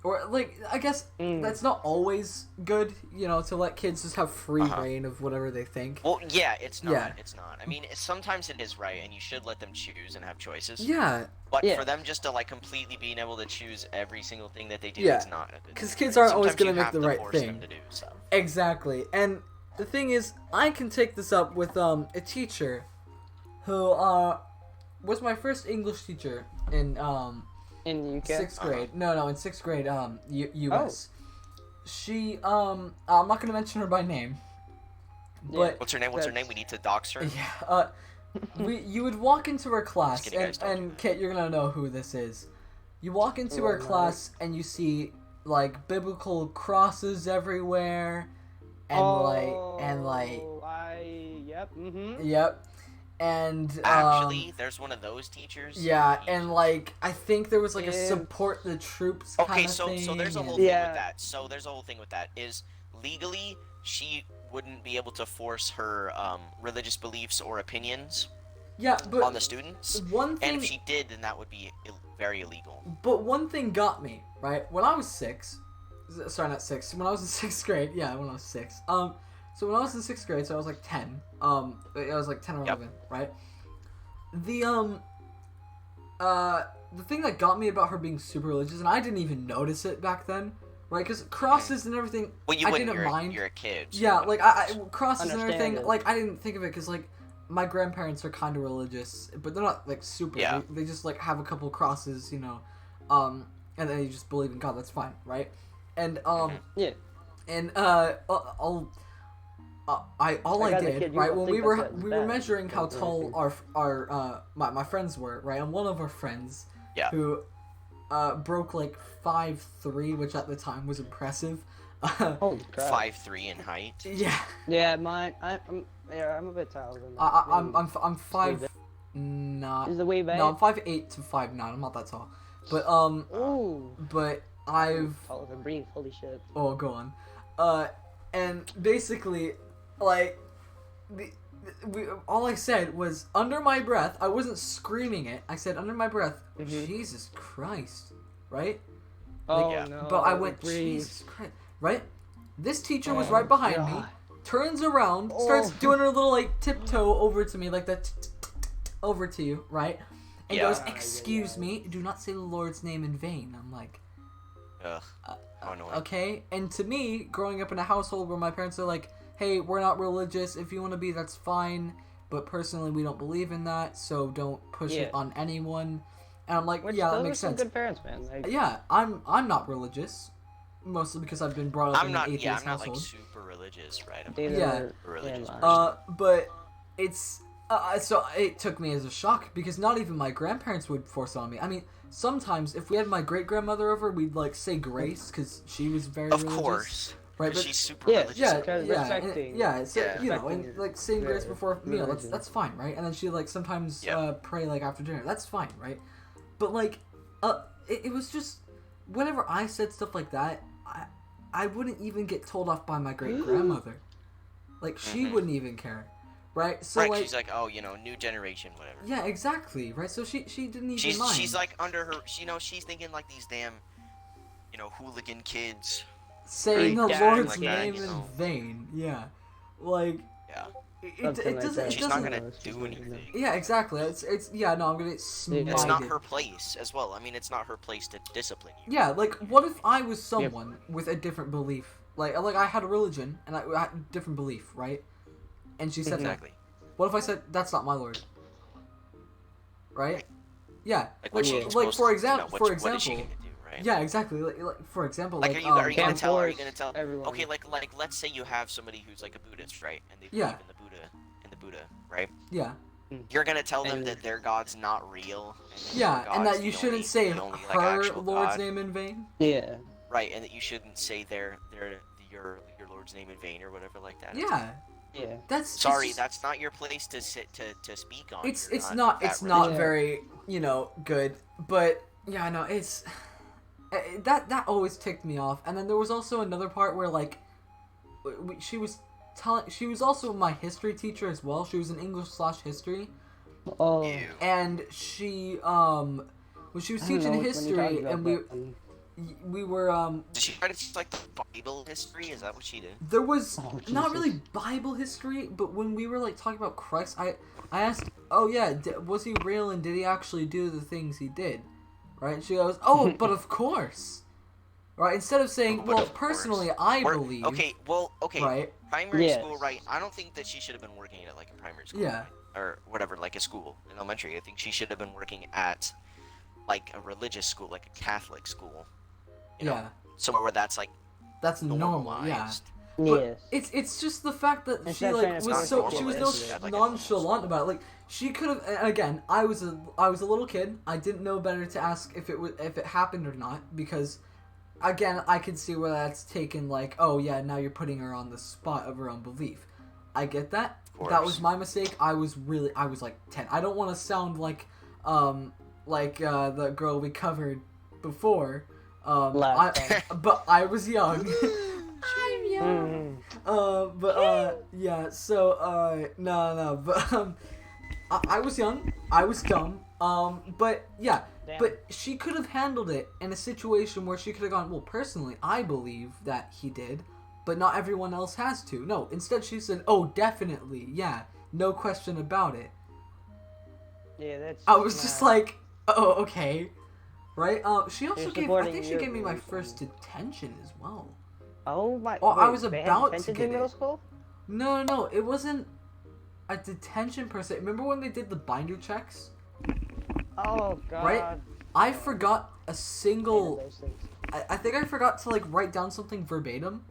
A: Or like I guess that's not always good, you know, to let kids just have free reign of whatever they think.
B: Well, yeah, it's not.
A: Yeah.
B: It's not. I mean, sometimes it is right, and you should let them choose and have choices.
A: Yeah,
B: But
C: Yeah.
B: for them just to like completely being able to choose every single thing that they do,
A: Yeah.
B: it's not a good.
A: 'Cause
B: thing,
A: kids
B: right?
A: aren't always
B: Sometimes
A: gonna
B: you
A: make
B: have
A: the
B: to
A: right
B: force
A: thing.
B: them to do stuff.
A: exactly. And the thing is, I can take this up with a teacher who was my first English teacher in
C: In the UK.
A: sixth grade. No, in sixth grade, U.S. She, I'm not gonna mention her by name, but
B: What's her name? What's her name? We need to dox her.
A: yeah, you would walk into her class,
B: kidding, guys, don't do
A: and
B: that.
A: Kit, you're gonna know who this is. You walk into
C: Oh,
A: her
C: no.
A: class and you see like biblical crosses everywhere, and
C: Yep. Mhm.
A: yep, and
B: Actually, there's one of those teachers.
A: yeah,
B: He-
A: and like I think there was like a
C: Yeah.
A: support the troops kind
B: Okay,
A: of
B: so
A: thing.
B: there's a
A: and-
B: whole thing
C: Yeah.
B: with that. So there's a whole thing with that. Is legally she wouldn't be able to force her religious beliefs or opinions
A: yeah, but
B: on the students.
A: one thing.
B: And if she did, then that would be very illegal.
A: But one thing got me, right? When I was 6, sorry, not 6, when I was in 6th grade, yeah, when I was 6. So when I was in 6th grade, so I was like 10, I was like 10 or 11, right? The thing that got me about her being super religious, and I didn't even notice it back then, right? Because crosses and everything,
B: Well, you
A: I
B: wouldn't.
A: didn't mind.
B: You're a kid. so
A: Yeah,
B: you
A: like,
B: wouldn't.
A: crosses and
C: Understand
A: everything,
C: it.
A: like, I didn't think of it, because, like, my grandparents are kind of religious, but they're not, like, super.
B: Yeah.
A: They just, like, have a couple crosses, you know, and then you just believe in God, that's fine, right? And,
C: Yeah.
A: and, all I
C: Like, as a
A: did,
C: kid, you
A: right,
C: don't
A: when
C: think
A: we were
C: that's bad.
A: measuring how
C: That's
A: tall
C: amazing.
A: my friends were, right, and one of our friends,
B: Yeah.
A: who, broke, like, 5'3", which at the time was impressive,
C: Holy crap.
B: 5'3" in height.
A: yeah,
C: Yeah, mine. I'm a bit taller than that.
A: I'm 5, not,
C: Is the way back?
A: no, I'm 5'8" to 5'9", I'm not that tall, but,
C: Ooh.
A: but I've,
C: Taller than Bree. Holy shit.
A: oh, go on, and basically, like, all I said was, under my breath, I wasn't screaming it, I said under my breath,
C: Mhm.
A: Jesus Christ, right?
C: Oh
B: Yeah.
C: no.
A: But I went,
C: breathe.
A: Jesus Christ, right? This teacher was
C: Oh,
A: right behind me,
C: God.
A: turns around, starts
C: Oh.
A: doing her little like tiptoe over to me, like that over to you, right? And
B: Yeah.
A: goes, "Excuse me, do not say the Lord's name in vain." I'm like,
B: Ugh. How annoying.
A: okay. And to me, growing up in a household where my parents are like, "Hey, we're not religious. If you want to be, that's fine. But personally, we don't believe in that, so don't push it
C: Yeah.
A: on anyone." And I'm like,
C: Which
A: yeah, that
C: those
A: makes
C: are some
A: sense.
C: good parents, man. Like,
A: Yeah, I'm not religious, mostly because I've been brought up in an atheist
B: I'm not like
A: household.
B: super religious, right? I'm
C: neither
A: Yeah.
C: are-
B: Religious
C: am I.
B: person.
A: But it's so it took me as a shock because not even my grandparents would force it on me. I mean, sometimes if we had my great grandmother over, we'd like say grace because she was very
B: Of
A: religious,
B: course.
A: right? But
B: She's super
C: Yeah,
B: religious.
A: yeah,
C: Because
A: yeah,
C: respecting-
A: yeah. So
B: Yeah.
A: you know,
C: respecting
A: and like saying grace
C: your
A: before meal,
C: religion.
A: that's fine, right? And then she like sometimes
B: Yeah.
A: pray like after dinner, that's fine, right? But like, it was just whenever I said stuff like that, I wouldn't even get told off by my great grandmother, like she
B: Mhm.
A: wouldn't even care, right? So
B: right,
A: like,
B: she's like, oh, new generation, whatever.
A: yeah, exactly, right? So she didn't even mind.
B: She's like under her, she's thinking like these damn, hooligan kids.
A: saying the
C: Right,
A: Lord's
B: like that,
A: name
B: you
A: in
B: know.
A: vain, yeah, like
B: Yeah.
A: it
C: Something like
A: doesn't
C: that.
A: it
B: She's not
A: doesn't.
B: gonna do anything.
A: Yeah, exactly. It's yeah. No, I'm gonna get smited.
B: It's not her place as well. I mean, it's not her place to discipline you.
A: Yeah, like what if I was someone with a different belief? Like I had a religion and I had a different belief, right? And she said that.
B: Exactly.
A: What if I said that's not my Lord? Right? Yeah.
B: Like,
A: Like,
B: what
C: she's
A: like
B: supposed
A: for
B: to-
A: example,
B: what is she gonna do, right?
A: yeah, exactly. Like for example,
B: Like,
A: like
B: are you gonna
C: Can't
B: tell? Are you
C: force
B: gonna tell?
C: everyone.
B: Okay, like let's say you have somebody who's like a Buddhist, right? And they believe
A: Yeah.
B: in the Buddha, right?
A: yeah,
B: You're gonna tell them
C: And-
B: that their God's not real. And
A: yeah,
B: your
A: and
B: God's
A: that you
B: the
A: shouldn't
B: only-
A: say
B: the only, like,
A: her
B: actual
A: Lord's
B: God.
A: name in vain.
C: Yeah.
B: Right, and that you shouldn't say your Lord's name in vain or whatever like that.
A: Yeah,
C: Yeah.
A: that's
B: Sorry,
A: it's just-
B: that's not your place to speak on.
A: It's
B: You're
A: it's not
B: that
A: it's not
C: religious.
A: very good, but yeah, no, it's that always ticked me off. And then there was also another part where like she was also my history teacher as well. She was an English/history,
C: Oh.
B: Ew.
A: and she when she was teaching history, and we were
B: Did she try to teach like the Bible history? Is that what she did?
A: there was
C: Oh,
A: not
C: Jesus.
A: really Bible history, but when we were like talking about Christ, I asked, "Oh yeah, was he real and did he actually do the things he did?" Right? And she goes, "Oh, but of course." Right? Instead of saying,
B: But
A: "Well,
B: of course.
A: personally, I
B: Or-
A: believe."
B: Okay,
A: Right?
B: primary
C: Yes.
B: school, right? I don't think that she should have been working at like a primary school.
A: Yeah.
B: Right? Or whatever, like a school in elementary. I think she should have been working at like a religious school, like a Catholic school. You know,
A: Yeah.
B: somewhere where that's like
A: That's normal. Yeah.
B: normalized.
C: Yes.
A: It's just the fact that
C: Instead
A: she
C: of
A: like
C: trying to
A: was
B: force
A: so
B: it
A: she was
B: into
A: no
B: it, like a normal
A: nonchalant about it. Like she could have. And again, I was a little kid. I didn't know better to ask if it happened or not because, again, I could see where that's taken. Like, oh yeah, now you're putting her on the spot of her own belief. I get that.
B: Of
A: That
B: course.
A: was my mistake. I was like 10. I don't want to sound like the girl we covered before.
C: Last time.
A: But I was young. I'm young. Yeah, so, no, but, I was young, I was dumb, but, yeah,
C: Damn.
A: but she could have handled it in a situation where she could have gone, well, personally, I believe that he did, but not everyone else has to. No, instead she said, oh, definitely, yeah, no question about it.
C: Yeah, that's.
A: I was just
C: not-
A: like, oh, okay, right? She also
C: You're
A: gave, I
C: supporting
A: think she
C: your
A: gave me my
C: belief.
A: first detention as well.
C: Oh my.
A: Oh, I
C: wait,
A: was
C: they had
A: about to
C: detention
A: get
C: in middle
A: it.
C: school.
A: No, it wasn't a detention per se. Remember when they did the binder checks?
C: Oh God.
A: Right? I forgot a
C: Hated
A: single.
C: those things.
A: I think I forgot to like write down something verbatim,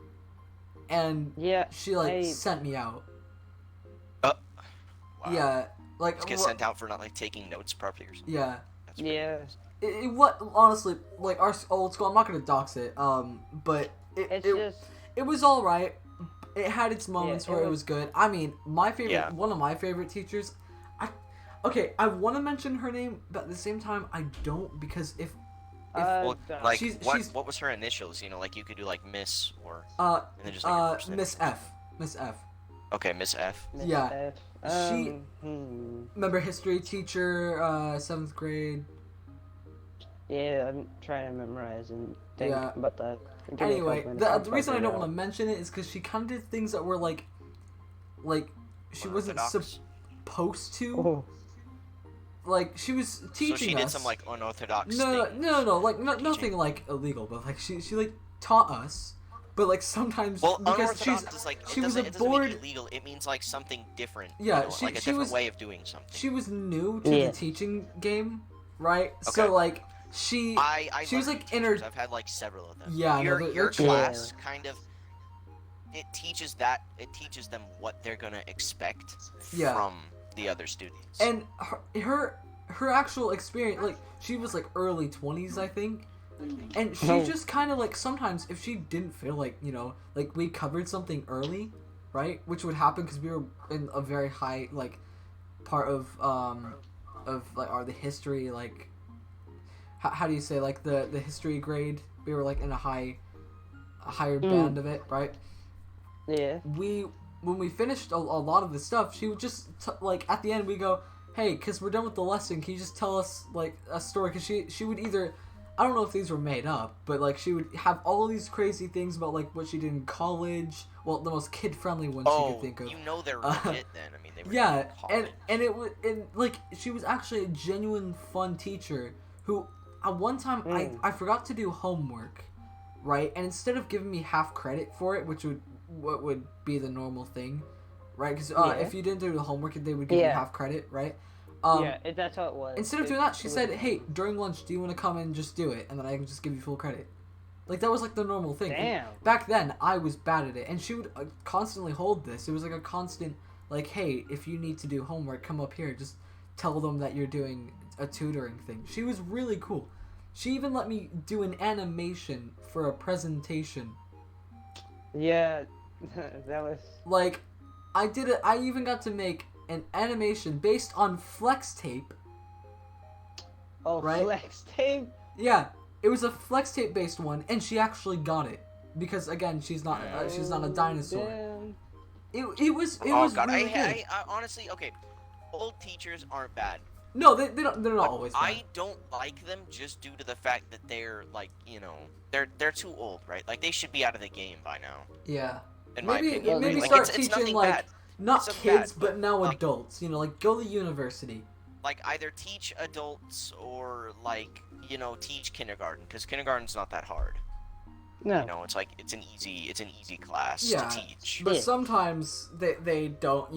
A: and
C: Yeah.
A: she like
C: I-
A: sent me out.
B: Wow.
A: Yeah, like
B: Just get
A: wha-
B: sent out for not like taking notes properly or something.
A: yeah.
B: That's pretty
C: Yeah.
A: What honestly, like our old school. I'm not gonna dox it. But
C: It's
A: it
C: just.
A: it was all right. It had its moments
C: it
A: where it
C: was-
A: was good. I mean, my favorite,
B: Yeah.
A: one of my favorite teachers. I want to mention her name, but at the same time, I don't because if
B: Well, like
A: She's-
B: what
A: she's-
B: what was her initials? Like you could do like Miss or
A: uh
B: and then just like her first name.
A: Miss F, Miss F.
B: Okay, Miss F.
C: Miss
A: yeah.
C: F.
A: She- Remember history teacher, 7th grade.
C: Yeah, I'm trying to memorize and think
A: Yeah.
C: about that. Give me a
A: Anyway,
C: couple minutes, I'll
A: the reason I
C: figure it
A: don't want to
C: out.
A: mention it is because she kind of did things that were like she wasn't
B: Unorthodox.
A: supposed to.
C: Oh,
A: Like she was teaching
B: So she
A: us.
B: did some like unorthodox
A: No,
B: things.
A: like
B: teaching.
A: nothing like illegal, but like she like taught us. But like sometimes
B: Well,
A: because
B: unorthodox is like
A: she
B: it
A: was
B: doesn't
A: bored.
B: mean illegal. It means like something different.
A: Yeah,
B: you know, like a
A: she
B: different
A: was
B: way of doing something.
A: she was new to
C: Yeah.
A: the teaching game, right?
B: Okay.
A: So like she
B: I
A: she was
B: love
A: like
B: new
A: in her
B: teachers. I've had like several of them.
A: Yeah, no,
B: your
A: they're chill.
B: class kind of it teaches them what they're gonna expect
A: Yeah.
B: from the other students.
A: And her actual experience, like she was like early 20s, I think. And she
C: Oh.
A: just kind of like sometimes if she didn't feel like, like we covered something early, right? Which would happen because we were in a very high like part of like the history, like how do you say, like the history grade, we were like in a higher band of it, right?
C: yeah.
A: When we finished a lot of the stuff, she would just like at the end we go, hey, because we're done with the lesson, can you just tell us like a story? Because she would either, I don't know if these were made up, but like she would have all these crazy things about like what she did in college. Well, the most kid friendly ones she could think of.
B: You know they're legit then. I mean, they were
A: Yeah,
B: in college.
A: and it was, and like she was actually a genuine fun teacher who at one time I forgot to do homework, right? And instead of giving me half credit for it, which would be the normal thing, right? Because if you didn't do the homework, they would give you half credit, right?
C: That's how it was.
A: Instead of doing that, she said, "Hey, during lunch, do you want to come and just do it, and then I can just give you full credit." Like that was like the normal thing.
C: Damn.
A: Back then, I was bad at it, and she would constantly hold this. It was like a constant, like, "Hey, if you need to do homework, come up here. Just tell them that you're doing a tutoring thing." She was really cool. She even let me do an animation for a presentation.
C: Yeah, that was.
A: Like, I did it. I even got to make an animation based on flex tape.
C: Oh,
A: Right?
C: flex tape.
A: Yeah, it was a flex tape based one, and she actually got it because again, she's not a dinosaur.
C: Damn.
A: It was
B: Oh
A: was
B: god,
A: really good.
B: I honestly, okay, old teachers aren't bad.
A: No, they're not
B: But
A: always bad.
B: I don't like them just due to the fact that they're like, they're too old, right? Like they should be out of the game by now.
A: Yeah.
B: In my opinion,
A: Maybe
B: like,
A: start
B: it's
A: teaching
B: nothing
A: like
B: bad.
A: not
B: It's
A: kids,
B: bad,
A: but now
B: like,
A: adults. Like go to university.
B: Like either teach adults or like teach kindergarten, because kindergarten's not that hard.
C: No.
B: It's like it's an easy class
A: Yeah,
B: to teach.
A: But
C: Yeah.
A: sometimes they don't.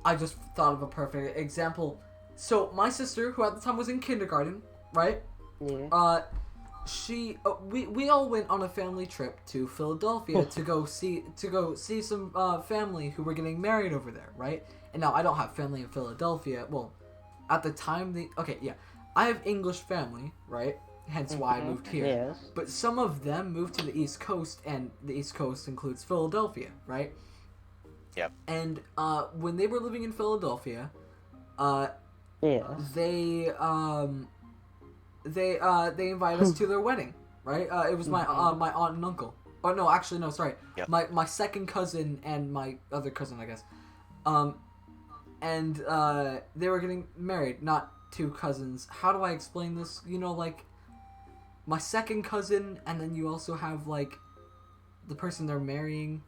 A: I just thought of a perfect example. So my sister, who at the time was in kindergarten, right?
C: Yeah.
A: We all went on a family trip to Philadelphia to go see some family who were getting married over there, right? And now I don't have family in Philadelphia. Well, at the time I have English family, right? Hence why I moved here.
C: Yes.
A: But some of them moved to the East Coast, and the East Coast includes Philadelphia, right?
B: Yep.
A: And when they were living in Philadelphia,
C: Yes.
A: they invited us to their wedding, right? It was my aunt and uncle. Oh no, actually no, sorry.
B: Yep.
A: My second cousin and my other cousin, I guess. And they were getting married, not two cousins. How do I explain this? Like my second cousin, and then you also have like the person they're marrying.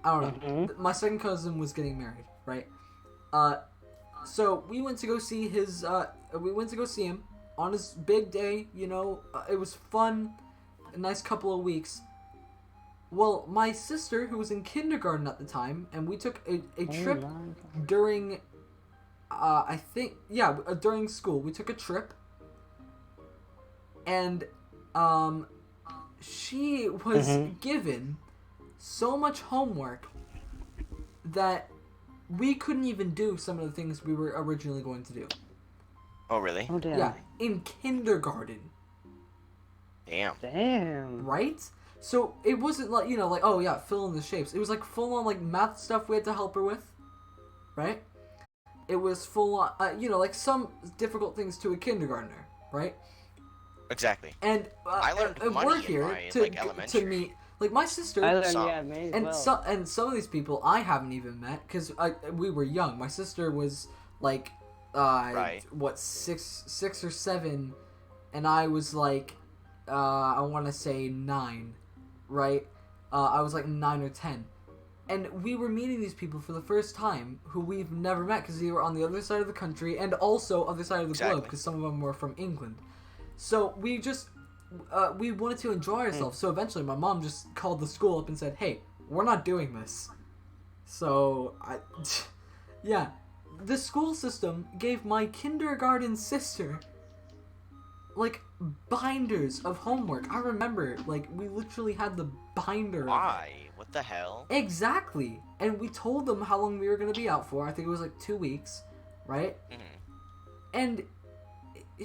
A: I don't know. My second cousin was getting married, right? So we went to go see his. We went to go see him on his big day. It was fun. A nice couple of weeks. Well, my sister, who was in kindergarten at the time, and we took a trip during. During school we took a trip. And she was given so much homework that we couldn't even do some of the things we were originally going to do.
B: Oh really?
C: Oh damn.
A: Yeah, in kindergarten.
B: Damn.
C: Damn.
A: Right? So it wasn't like, oh yeah, fill in the shapes. It was like full on like math stuff we had to help her with. Right? It was full on, like some difficult things to a kindergartner. Right?
B: Exactly.
A: And
B: I learned
A: and
B: money
A: we're
B: in
A: here
B: my,
A: to
B: elementary.
A: meet, like my sister.
C: I learned,
B: Some.
C: me as
A: And
C: well.
A: some of these people I haven't even met because we were young. My sister was like,
B: Right.
A: what, six or seven and I was like, I want to say 9, right? I was like 9 or 10. And we were meeting these people for the first time who we've never met because they were on the other side of the country and also other side of the globe because some of them were from England. So we just, we wanted to enjoy ourselves. So eventually my mom just called the school up and said, hey, we're not doing this. So, yeah. The school system gave my kindergarten sister, like, binders of homework. I remember, like, we literally had the binder.
B: Why? What the hell?
A: Exactly. And we told them how long we were going to be out for. I think it was like 2 weeks, right? And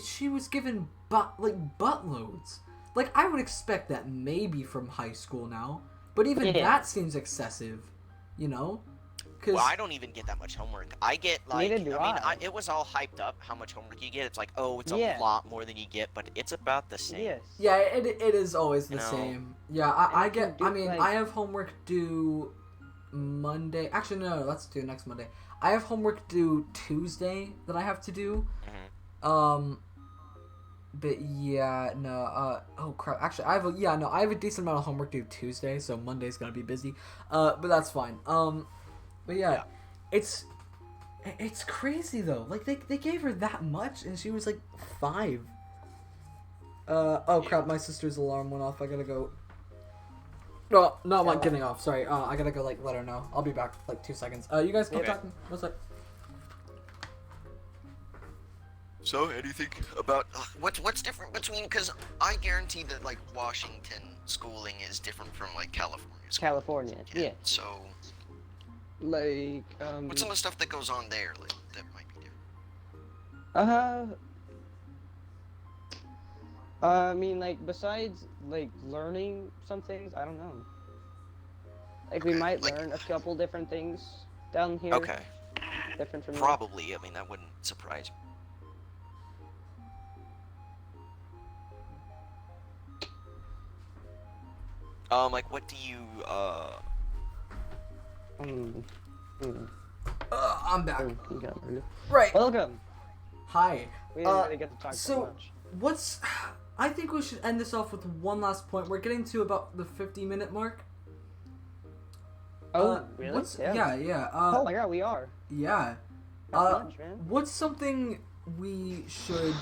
A: she was given buttloads. Like, I would expect that maybe from high school now, but even that seems excessive, you know?
B: Well, I don't even get that much homework. I get like,
C: Neither do I.
B: it was all hyped up how much homework you get. It's like, oh, it's a lot more than you get, but it's about the same.
C: Yes.
A: Yeah, it is always the same. Yeah, I get. I mean,
C: like...
A: I have homework due Monday. Actually, no, let's do next Monday. I have homework due Tuesday that I have to do. But yeah, no. Oh crap. Actually, I have a decent amount of homework due Tuesday, so Monday's gonna be busy. But that's fine. But yeah, it's crazy though. Like they gave her that much, and she was like 5. Oh crap! My sister's alarm went off. I gotta go. No, I'm not getting off. Sorry. I gotta go like let her know. I'll be back like 2 seconds. You guys keep talking. What's up?
B: So, anything about what's different between? Because I guarantee that like Washington schooling is different from like California.
C: California, yeah.
B: So.
C: Like,
B: what's some of the stuff that goes on there, like, that might be different?
C: I mean, like, besides, like, learning some things, I don't know. Like, we might learn a couple different things down here.
B: Okay.
C: Different from
B: Probably, I mean, that wouldn't surprise me. Like, what do you,
A: I'm back.
C: Oh,
A: Right.
C: Welcome.
A: Hi.
C: We didn't really get to talk so
A: much. I think we should end this off with one last point. We're getting to about the 50-minute mark.
C: Oh, really?
A: Yeah.
C: Oh my god, we are.
A: Yeah.
C: Much, man.
A: What's something we should,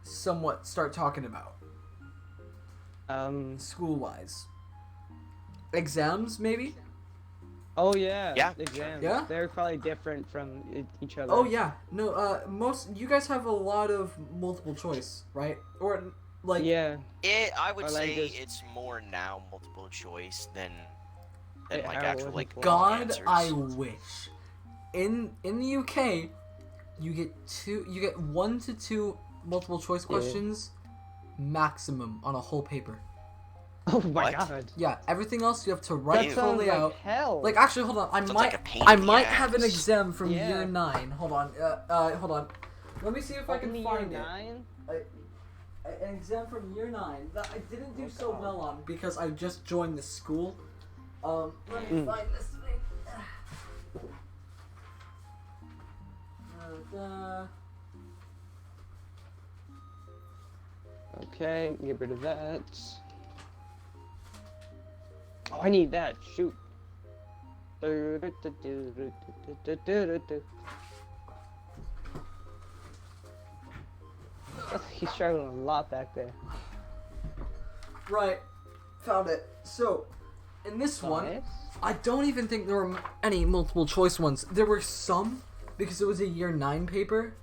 A: somewhat start talking about? School-wise. Exams, maybe?
C: Oh yeah.
B: Yeah.
C: Exams.
A: Yeah?
C: They're probably different from each other.
A: Oh yeah. No, you guys have a lot of multiple choice, right? Or like
C: yeah.
B: I would say
C: just...
B: it's more now multiple choice than
C: like
B: actual like
A: God,
B: answers.
A: I wish. In the UK, you get 1 to 2 multiple choice questions maximum on a whole paper.
C: Oh my
B: What?
C: god.
A: Yeah, everything else you have to write
C: That
A: fully
C: sounds
A: out.
C: like hell.
A: Like actually, hold on.
B: Sounds like a pain in the
A: have an
B: ass.
A: exam from
C: Yeah.
A: year 9. Hold on. Hold on. Let me see if I can
C: Only
A: find
C: year
A: it.
C: 9?
A: An exam from year 9 that I didn't do so
C: God.
A: well on because I just joined the school. Let me find this thing.
C: Okay, get rid of that. Oh, I need that. Shoot. He's struggling a lot back there.
A: Right. Found it. So, in this one,
C: Nice.
A: I don't even think there were any multiple choice ones. There were some because it was a year 9 paper.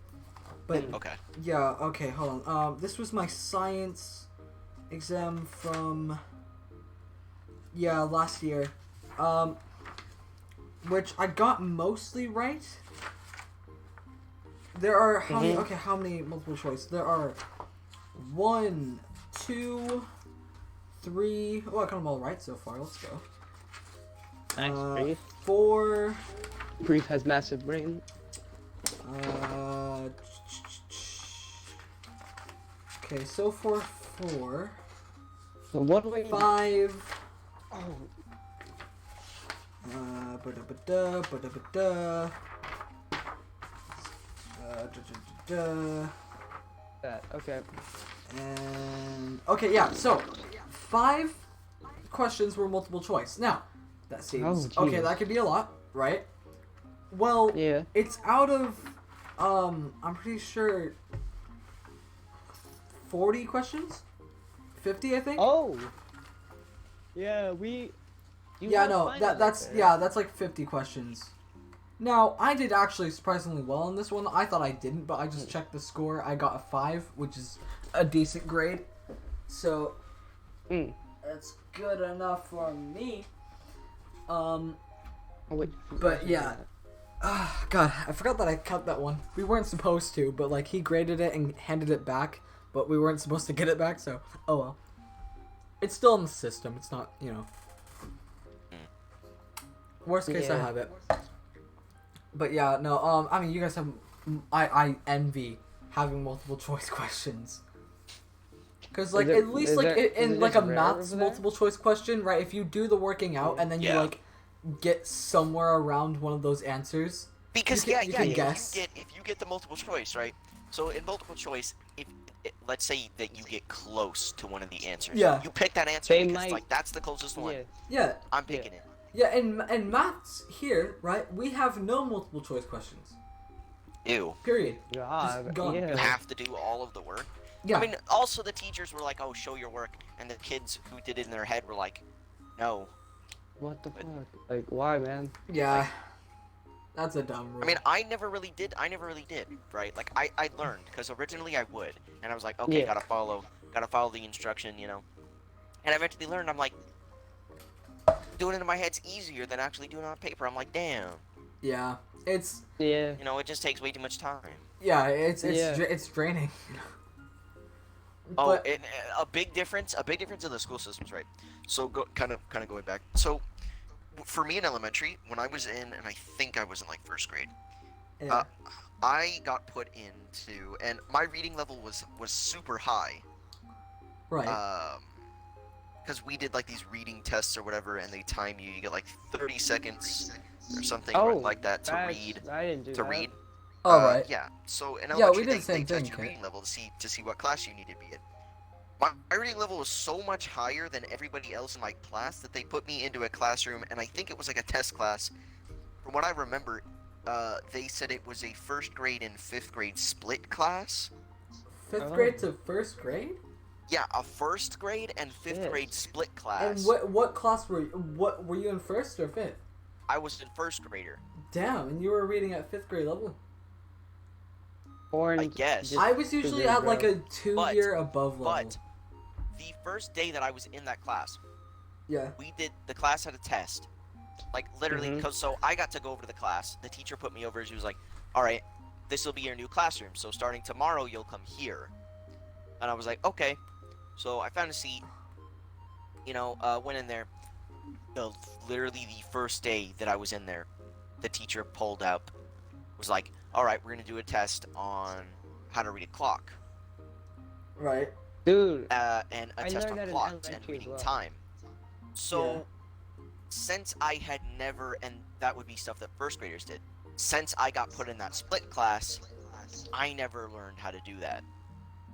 A: But
B: Okay.
A: yeah, okay, hold on. This was my science exam from last year. Which I got mostly right. There are how many multiple choice? There are 1, 2, 3. Oh, I got them all right so far. Let's go.
C: Nice, Brief.
A: 4.
C: Brief has massive brain.
A: Okay, so for 4.
C: So what do we...
A: 5.
C: Oh. That okay.
A: And okay, yeah. So 5 questions were multiple choice. Now that seems okay.
C: jeez.
A: That could be a lot, right? Well,
C: Yeah.
A: it's out of I'm pretty sure 40 questions, 50, I think.
C: Oh. Yeah, we. You
A: Yeah,
C: have
A: no,
C: finals
A: that's
C: there.
A: yeah, that's like 50 questions. Now, I did actually surprisingly well on this one. I thought I didn't, but I just checked the score. I got a 5, which is a decent grade. So,
C: Mm.
A: that's good enough for me.
C: Oh, wait.
A: But yeah. God, I forgot that I cut that one. We weren't supposed to, but like he graded it and handed it back, but we weren't supposed to get it back, so oh well. It's still in the system. It's not, worst case I
C: Yeah.
A: have it. But yeah, no, I mean, you guys have, I envy having multiple choice questions. Because, like,
C: Is it-
A: at least,
C: is
A: like,
C: there- is
A: in,
C: it
A: like,
C: just
A: a
C: rare
A: maths
C: over there?
A: multiple choice question, right, if you do the working out and then you,
B: Yeah.
A: like, get somewhere around one of those answers,
B: Because
A: you can
B: if
A: guess.
B: you get the multiple choice, right? So in multiple choice, if let's say that you get close to one of the answers,
A: Yeah.
B: you pick that answer
C: They
B: because
C: might-
B: like that's the closest one.
C: Yeah.
A: yeah,
B: I'm picking it.
A: yeah, in maths here, right, we have no multiple choice questions.
B: Ew.
A: Period.
C: God,
A: gone.
B: You
C: yeah.
B: have to do all of the work.
A: Yeah.
B: I mean, also the teachers were like, "Oh, show your work," and the kids who did it in their head were like, "No."
C: What the fuck? Like, why, man?
A: Yeah. That's a dumb rule.
B: I mean, I never really did, right? Like, I learned, because originally I would, and I was like, okay,
C: Yeah.
B: gotta follow the instruction, And I eventually learned, I'm like, doing it in my head's easier than actually doing it on paper. I'm like, damn.
A: yeah. It's,
C: Yeah.
B: It just takes way too much time.
A: yeah, it's
C: Yeah.
A: it's draining.
B: Oh,
A: But-
B: a big difference in the school systems, right? So, kind of going back. So, for me in elementary, when I was in, and I think I was in, like, 1st grade,
A: yeah.
B: I got put into, and my reading level was super high.
A: Right.
B: Because we did like these reading tests or whatever, and they time you. You get like 30 seconds or something
C: Oh,
B: like that to
C: That's-
B: read.
C: I didn't do
B: To
C: that.
B: read.
A: All right.
B: Yeah. So in
A: Yeah, we
B: elementary,
A: did the same
B: they test
A: thing,
B: your
A: Kit.
B: reading level to see what class you need to be in. My reading level was so much higher than everybody else in my class that they put me into a classroom, and I think it was like a test class. From what I remember, they said it was a 1st grade and 5th grade split class.
A: 5th
C: Oh.
A: grade to 1st grade?
B: Yeah, a 1st grade and 5th
C: Yes.
B: grade split
A: And
B: class.
A: what class were you? What were you in 1st or 5th?
B: I was in 1st grader.
A: Damn, and you were reading at 5th grade level.
C: Or
B: I guess.
A: I was usually at like a 2-year above level.
B: But the first day that I was in that class,
A: Yeah.
B: the class had a test. Like literally,
C: Mhm.
B: because so I got to go over to the class. The teacher put me over. She was like, "All right, this will be your new classroom. So starting tomorrow, you'll come here." And I was like, "Okay." So I found a seat. Went in there. Literally the first day that I was in there, the teacher pulled up, was like, "All right, we're gonna do a test on how to read a clock,
A: Right.
C: dude.
B: and a
C: I
B: test
C: learned
B: on
C: that in
B: clocks and
C: elementary as
B: reading
C: well.
B: time." So, since I had never, and that would be stuff that 1st graders did, since I got put in that split class, I never learned how to do that.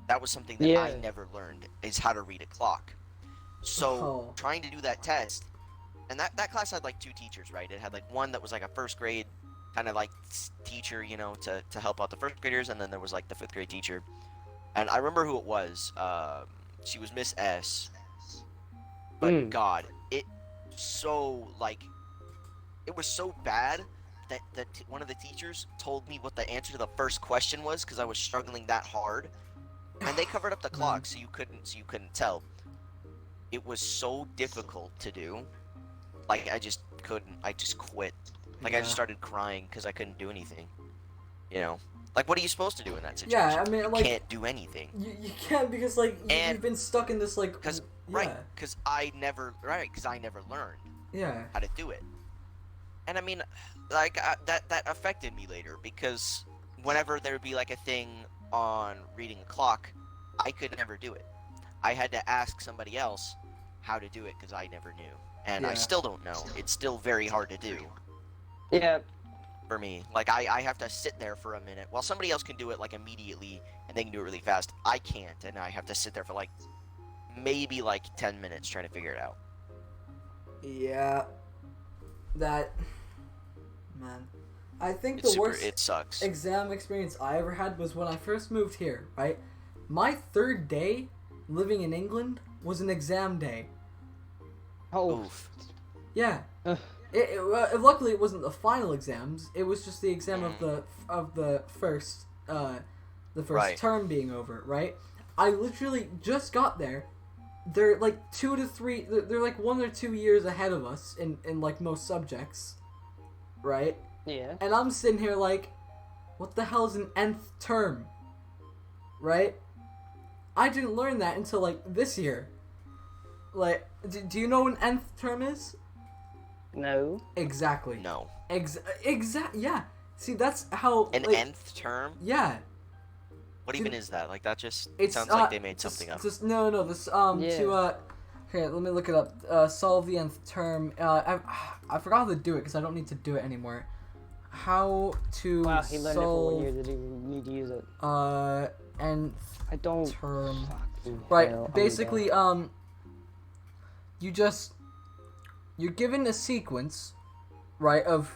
B: That was something that I
C: Yeah.
B: never learned, is how to read a clock. So,
A: Oh.
B: trying to do that test, and that class had like 2 teachers, right? It had like one that was like a 1st grade kind of like teacher, to help out the 1st graders, and then there was like the 5th grade teacher. And I remember who it was. She was Miss S. But God, it was so bad that one of the teachers told me what the answer to the first question was because I was struggling that hard, and they covered up the clock so you couldn't tell. It was so difficult to do. Like I just couldn't. I just quit. Like I just
A: Yeah.
B: started crying because I couldn't do anything. Like what are you supposed to do in that situation?
A: Yeah, I mean,
B: you
A: like,
B: can't do anything.
A: you can't because, like,
B: And-
A: you've been stuck in this, like,
B: Because
A: yeah.
B: because I never learned
A: Yeah.
B: how to do it. And I mean, like that affected me later because whenever there would be like a thing on reading a clock, I could never do it. I had to ask somebody else how to do it because I never knew, and I
A: Yeah.
B: still don't know. It's still very hard to do.
C: Yeah.
B: for me. Like, I have to sit there for a minute. While somebody else can do it, like, immediately, and they can do it really fast, I can't, and I have to sit there for, like, maybe, like, 10 minutes trying to figure it out.
A: Yeah. That... Man. I think
B: It's
A: the worst
B: it sucks.
A: exam experience I ever had was when I first moved here, right? My third day living in England was an exam day.
C: Oh.
B: Oof.
A: Yeah.
C: Ugh.
A: Luckily, it wasn't the final exams. It was just the exam of the first
B: Right.
A: term being over. Right. I literally just got there. They're like 2 to 3. They're like 1 or 2 years ahead of us in like most subjects. Right.
C: Yeah.
A: And I'm sitting here like, what the hell is an nth term? Right. I didn't learn that until like this year. Like, do you know what an nth term is?
C: No.
A: Exactly.
B: No.
A: Yeah. See, that's how...
B: An
A: like,
B: nth term?
A: Yeah.
B: What even is that? Like, that just
A: It's,
B: sounds like they made something up.
C: Yeah.
A: Here, let me look it up. Solve the nth term. I forgot how to do it because I don't need to do it anymore. How to
C: Wow, he learned it for 1 year.
A: solve...
C: Did he need to use it?
A: Nth
C: I don't.
A: term.
C: Fucking
A: Right,
C: hell.
A: basically, you're given a sequence, right, of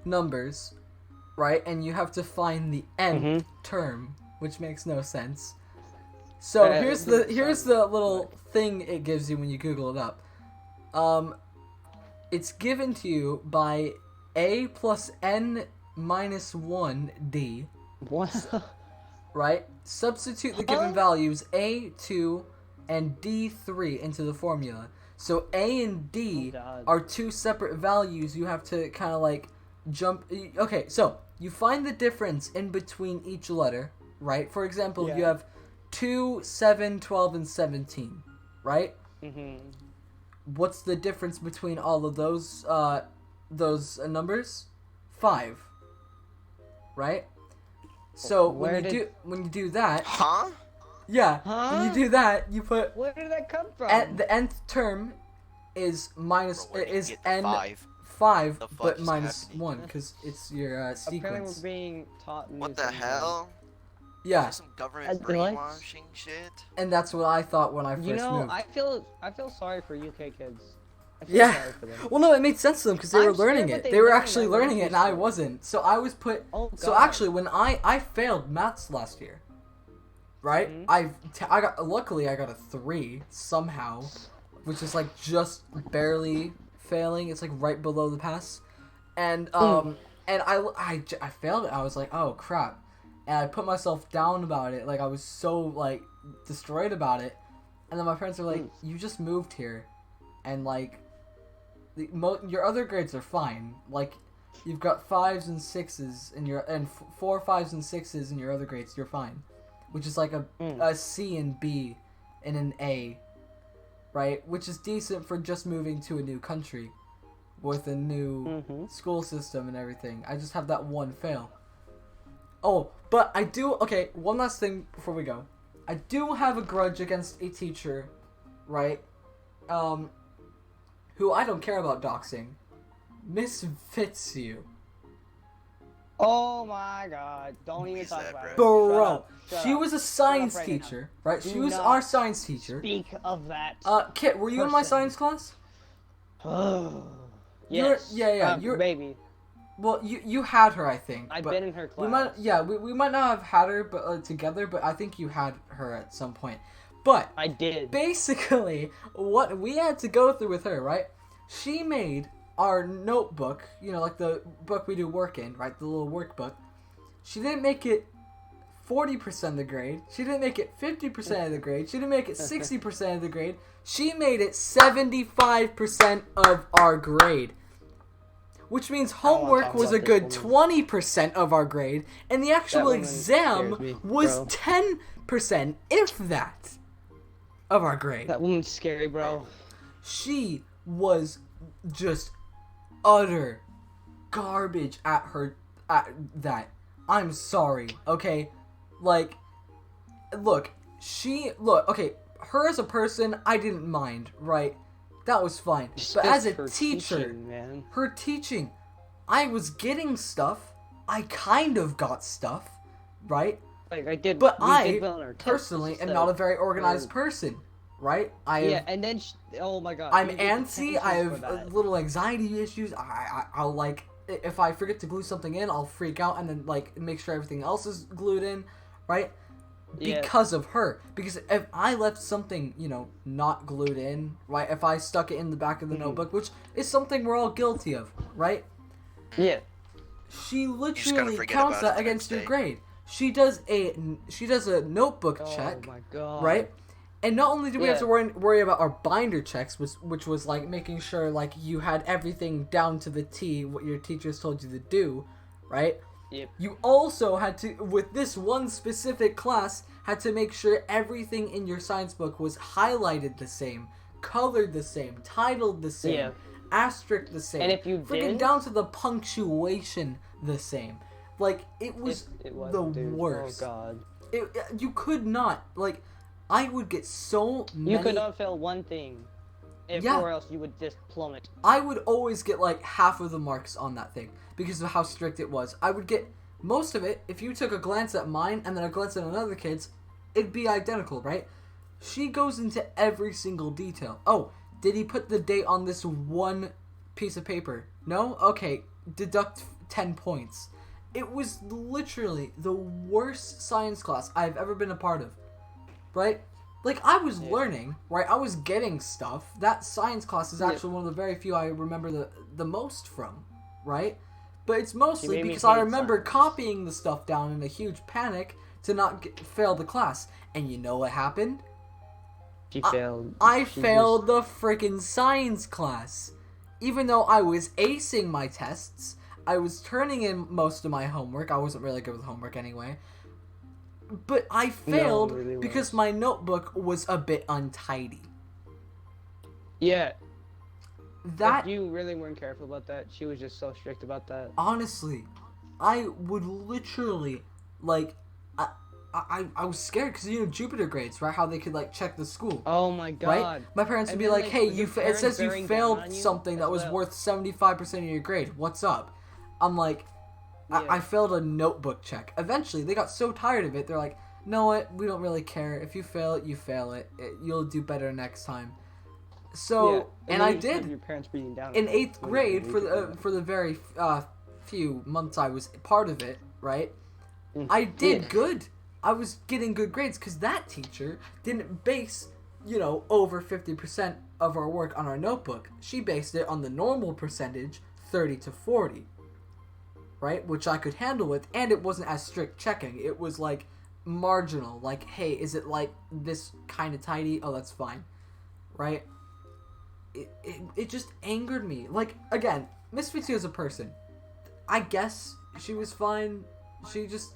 A: numbers, right, and you have to find the nth term, which makes no sense. So here's the little thing it gives you when you Google it up. It's given to you by a plus n minus 1 d.
C: What?
A: Right? Substitute the given values A2 and D3 into the formula. So A and D are 2 separate values you have to kind of like jump... Okay, so you find the difference in between each letter, right? For example, you have 2, 7, 12, and 17, right?
C: Mm-hmm.
A: What's the difference between all of those numbers? 5, right? So when you do that,
B: Huh?
A: yeah,
C: Huh?
A: when you do that, you put
C: Where did that come from?
A: the nth term is minus
B: Bro, where did you
A: is
B: get the
A: n
B: 5?
A: 5,
B: The fuck
A: but
B: is
A: minus
B: happening?
A: 1 because it's your
C: Apparently
A: sequence.
C: we're being taught.
B: What the hell?
A: Yeah,
B: Is this some government
C: What?
B: brainwashing shit?
A: and that's what I thought when I first
C: You know,
A: moved.
C: I feel sorry for UK kids. I feel
A: Yeah.
C: sorry for them.
A: Well, no, it made sense to them because they
C: I'm
A: were learning
C: scared
A: it.
C: what
A: They were
C: learned
A: actually
C: in
A: learning it, and I
C: elementary school.
A: wasn't. So I was put.
C: Oh,
A: So
C: God.
A: actually, when I failed maths last year, right?
C: Mhm.
A: Luckily I got a 3 somehow, which is like just barely failing. It's like right below the pass, and and I failed it. I was like, oh crap, and I put myself down about it. Like I was so like destroyed about it, and then my parents were like, you just moved here, and like your other grades are fine. Like you've got 5s and 6s in your 4 5s and 6s in your other grades. You're fine, which is like a C and B and an A, right? Which is decent for just moving to a new country with a new school system and everything. I just have that one fail. Oh, but I do... Okay, one last thing before we go. I do have a grudge against a teacher, right? Who I don't care about doxing. Miss Fitzhugh.
C: Oh my God! Don't even
B: is
C: talk
B: that,
C: about it.
A: Bro,
C: Shut
A: she
C: up.
A: was a science
C: right now.
A: teacher, right?
C: Do
A: She was
C: not
A: our science teacher.
C: Speak of that.
A: Kit, were you in my
C: person.
A: science class?
C: Yes.
A: You're-
C: Baby.
A: Well, you had her, I think.
C: I've
A: but
C: been in her class.
A: we might not have had her but together, but I think you had her at some point. But
C: I did.
A: basically, what we had to go through with her, right? She made our notebook, you know, like the book we do work in, right? The little workbook. She didn't make it 40% of the grade. She didn't make it 50% of the grade. She didn't make it 60% of the grade. She made it 75% of our grade. Which means homework was a good 20% of our grade, and the actual
C: woman
A: exam
C: scares me,
A: was
C: bro.
A: 10%, if that, of our grade.
C: That woman's scary, bro.
A: She was just utter garbage at that. I'm sorry, okay? Like, okay, her as a person, I didn't mind, right? That was fine.
C: It's
A: But as
C: just
A: a
C: her
A: teacher,
C: teaching, man.
A: her teaching I was getting stuff. I kind of got stuff, right?
C: Like I did,
A: But
C: we
A: I
C: did well on our tests
A: personally am
C: and
A: not a
C: stuff.
A: very organized person, right?
C: Yeah, and then oh my god,
A: I'm
C: you get
A: antsy.
C: detentions
A: I
C: for
A: have
C: that.
A: little anxiety issues. I'll like if I forget to glue something in, I'll freak out and then like make sure everything else is glued in, right?
C: Yeah.
A: Because of her. Because if I left something, not glued in, right? If I stuck it in the back of the notebook, which is something we're all guilty of, right?
C: Yeah.
A: She
B: gotta
A: literally
B: forget
A: counts
B: about it
A: that
B: the
A: against
B: next
A: your
B: day.
A: grade. She does a notebook check,
C: Oh my god.
A: right? And not only do we have
C: Yeah.
A: to worry about our binder checks, which was like making sure like you had everything down to the T, what your teachers told you to do, right?
C: Yep.
A: You also had to, with this one specific class, had to make sure everything in your science book was highlighted the same, colored the same, titled the same,
C: Yeah.
A: asterisk the same,
C: And if you
A: freaking
C: didn't-
A: down to the punctuation the same. Like it was
C: It
A: the
C: wasn't, dude.
A: worst.
C: Oh god.
A: You could not like. I would get so many.
C: You could not fail one thing,
A: Yeah.
C: or else you would just plummet.
A: I would always get like half of the marks on that thing because of how strict it was. I would get most of it if you took a glance at mine and then a glance at another kid's, it'd be identical, right? She goes into every single detail. Oh, did he put the date on this one piece of paper? No? Okay, deduct 10 points. It was literally the worst science class I've ever been a part of. Right? Like, I was learning, right? I was getting stuff. That science class is actually one of the very few I remember the most from, right? But it's mostly
C: made me
A: because I
C: hate
A: remember
C: science.
A: copying the stuff down in a huge panic to not fail the class. And you know what happened?
C: She failed.
A: I
C: She
A: failed the freaking science class. Even though I was acing my tests, I was turning in most of my homework. I wasn't really good with homework anyway. But I failed
C: really
A: because
C: was.
A: my notebook was a bit untidy.
C: Yeah.
A: That,
C: If you really weren't careful about that, she was just so strict about that.
A: honestly, I would literally, like, I was scared because, Jupiter grades, right? How they could, like, check the school.
C: Oh my god.
A: Right? My parents would
C: And
A: be
C: then,
A: like,
C: like,
A: hey,
C: with your
A: it
C: parents
A: says you
C: bearing
A: failed
C: down on you
A: something that
C: as
A: was
C: well.
A: worth 75% of your grade. What's up? I'm like,
C: Yeah.
A: I failed a notebook check. Eventually, they got so tired of it, they're like, know what? We don't really care. If you fail it, you fail it. You'll do better next time. So,
C: Yeah.
A: and
C: then
A: I
C: you just have
A: did.
C: Your parents beating down.
A: In
C: on you
A: 8th
C: when
A: grade,
C: you
A: for
C: leave it.
A: the very few months I was part of it, right?
C: Mm.
A: I did
C: Yeah.
A: good. I was getting good grades because that teacher didn't base, over 50% of our work on our notebook. She based it on the normal percentage, 30 to 40, right? Which I could handle with, and it wasn't as strict checking. It was like marginal, like, hey, is it like this kind of tidy? Oh, that's fine, right? It just angered me. Like, again, Miss Fitzy as a person, I guess she was fine. She just,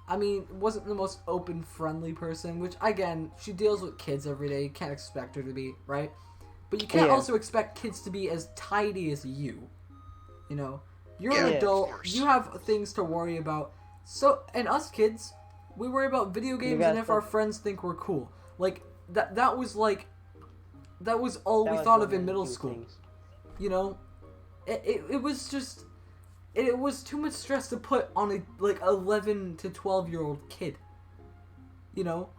A: wasn't the most open, friendly person, which, again, she deals with kids every day. You can't expect her to be, right? But you can't
C: Yeah.
A: also expect kids to be as tidy as you. You're
B: Yeah,
A: an
B: of
A: adult.
B: course.
A: You have things to worry about. So, and us kids, we worry about video games
C: got
A: and if our
C: stuff.
A: friends think we're cool. Like, that was all
C: That
A: we
C: was
A: thought
C: one
A: of in
C: the
A: middle
C: few
A: school.
C: things.
A: It was just, it was too much stress to put on a, 11 to 12-year-old kid.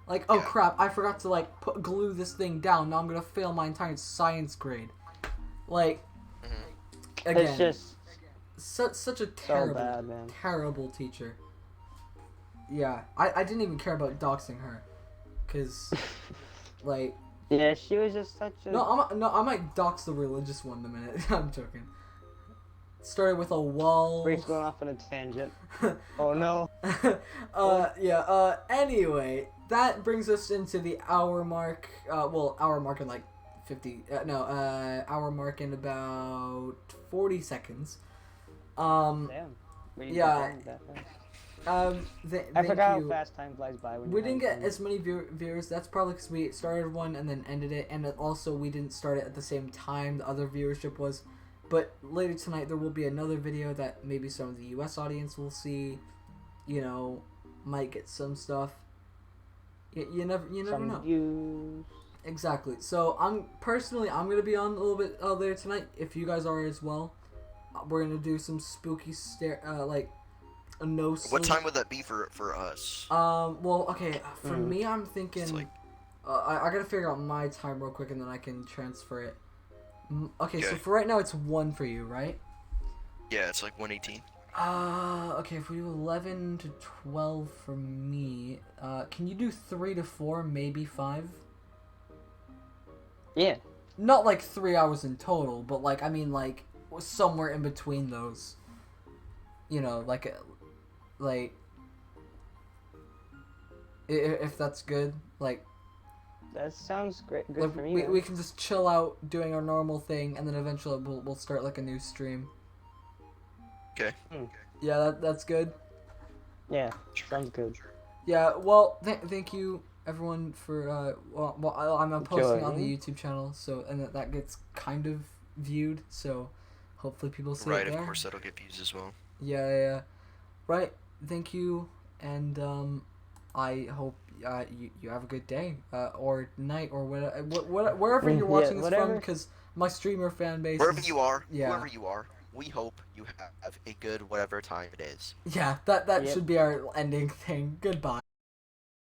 A: Like, oh
B: Yeah.
A: crap, I forgot to, glue this thing down. Now I'm gonna fail my entire science grade. Like, again,
C: It's just
A: such a
C: so
A: terrible,
C: bad, man.
A: terrible teacher. Yeah, I didn't even care about doxing her. Because,
C: Yeah, she was just such a.
A: I might dox the religious one in a minute. I'm joking. Started with a wall.
C: Break's going off on a tangent. Oh no.
A: Anyway, that brings us into the hour mark. Hour mark in 50. Hour mark in about 40 seconds.
C: Damn. We
A: Yeah.
C: did that fast.
A: I
C: I forgot how fast time flies by when
A: We
C: you're
A: didn't
C: having
A: get
C: fun.
A: as many viewers. That's probably because we started one and then ended it, and also we didn't start it at the same time the other viewership was. But later tonight there will be another video that maybe some of the US audience will see. Might get some stuff. You never
C: Some
A: know.
C: views.
A: Exactly. So I'm gonna be on a little bit later tonight if you guys are as well. we're gonna do some spooky like a no sleep.
B: What time would that be for us?
A: Well, okay, for
C: Mm.
A: me, I'm thinking.
B: It's like-
A: I gotta figure out my time real quick, and then I can transfer it. Okay, so
B: Okay.
A: for right now, it's 1 for you, right?
B: Yeah, it's like 1:18.
A: Okay, if we do 11 to 12 for me, can you do 3 to 4, maybe 5?
C: Yeah.
A: Not like 3 hours in total, but like, I mean, like, somewhere in between those. You know, like, if that's good, like,
C: That sounds great. Good
A: like
C: for me.
A: we
C: man.
A: can just chill out doing our normal thing, and then eventually we'll start like a new stream.
B: Okay.
A: Yeah, that's good.
C: Yeah. Sounds good.
A: Yeah, well, thank you everyone for I'm posting on the
C: Joining.
A: YouTube channel, so and that gets kind of viewed, so hopefully people see
B: Right,
A: it there.
B: of course that'll get views as well.
A: Yeah. Right. Thank you, and I hope you have a good day or night or wherever you're watching this from,
C: whatever.
A: because my streamer fan base
B: Wherever
A: is,
B: you are,
A: yeah.
B: whoever you are, we hope you have a good whatever time it is.
A: Yeah, that
C: Yep.
A: should be our ending thing. Goodbye.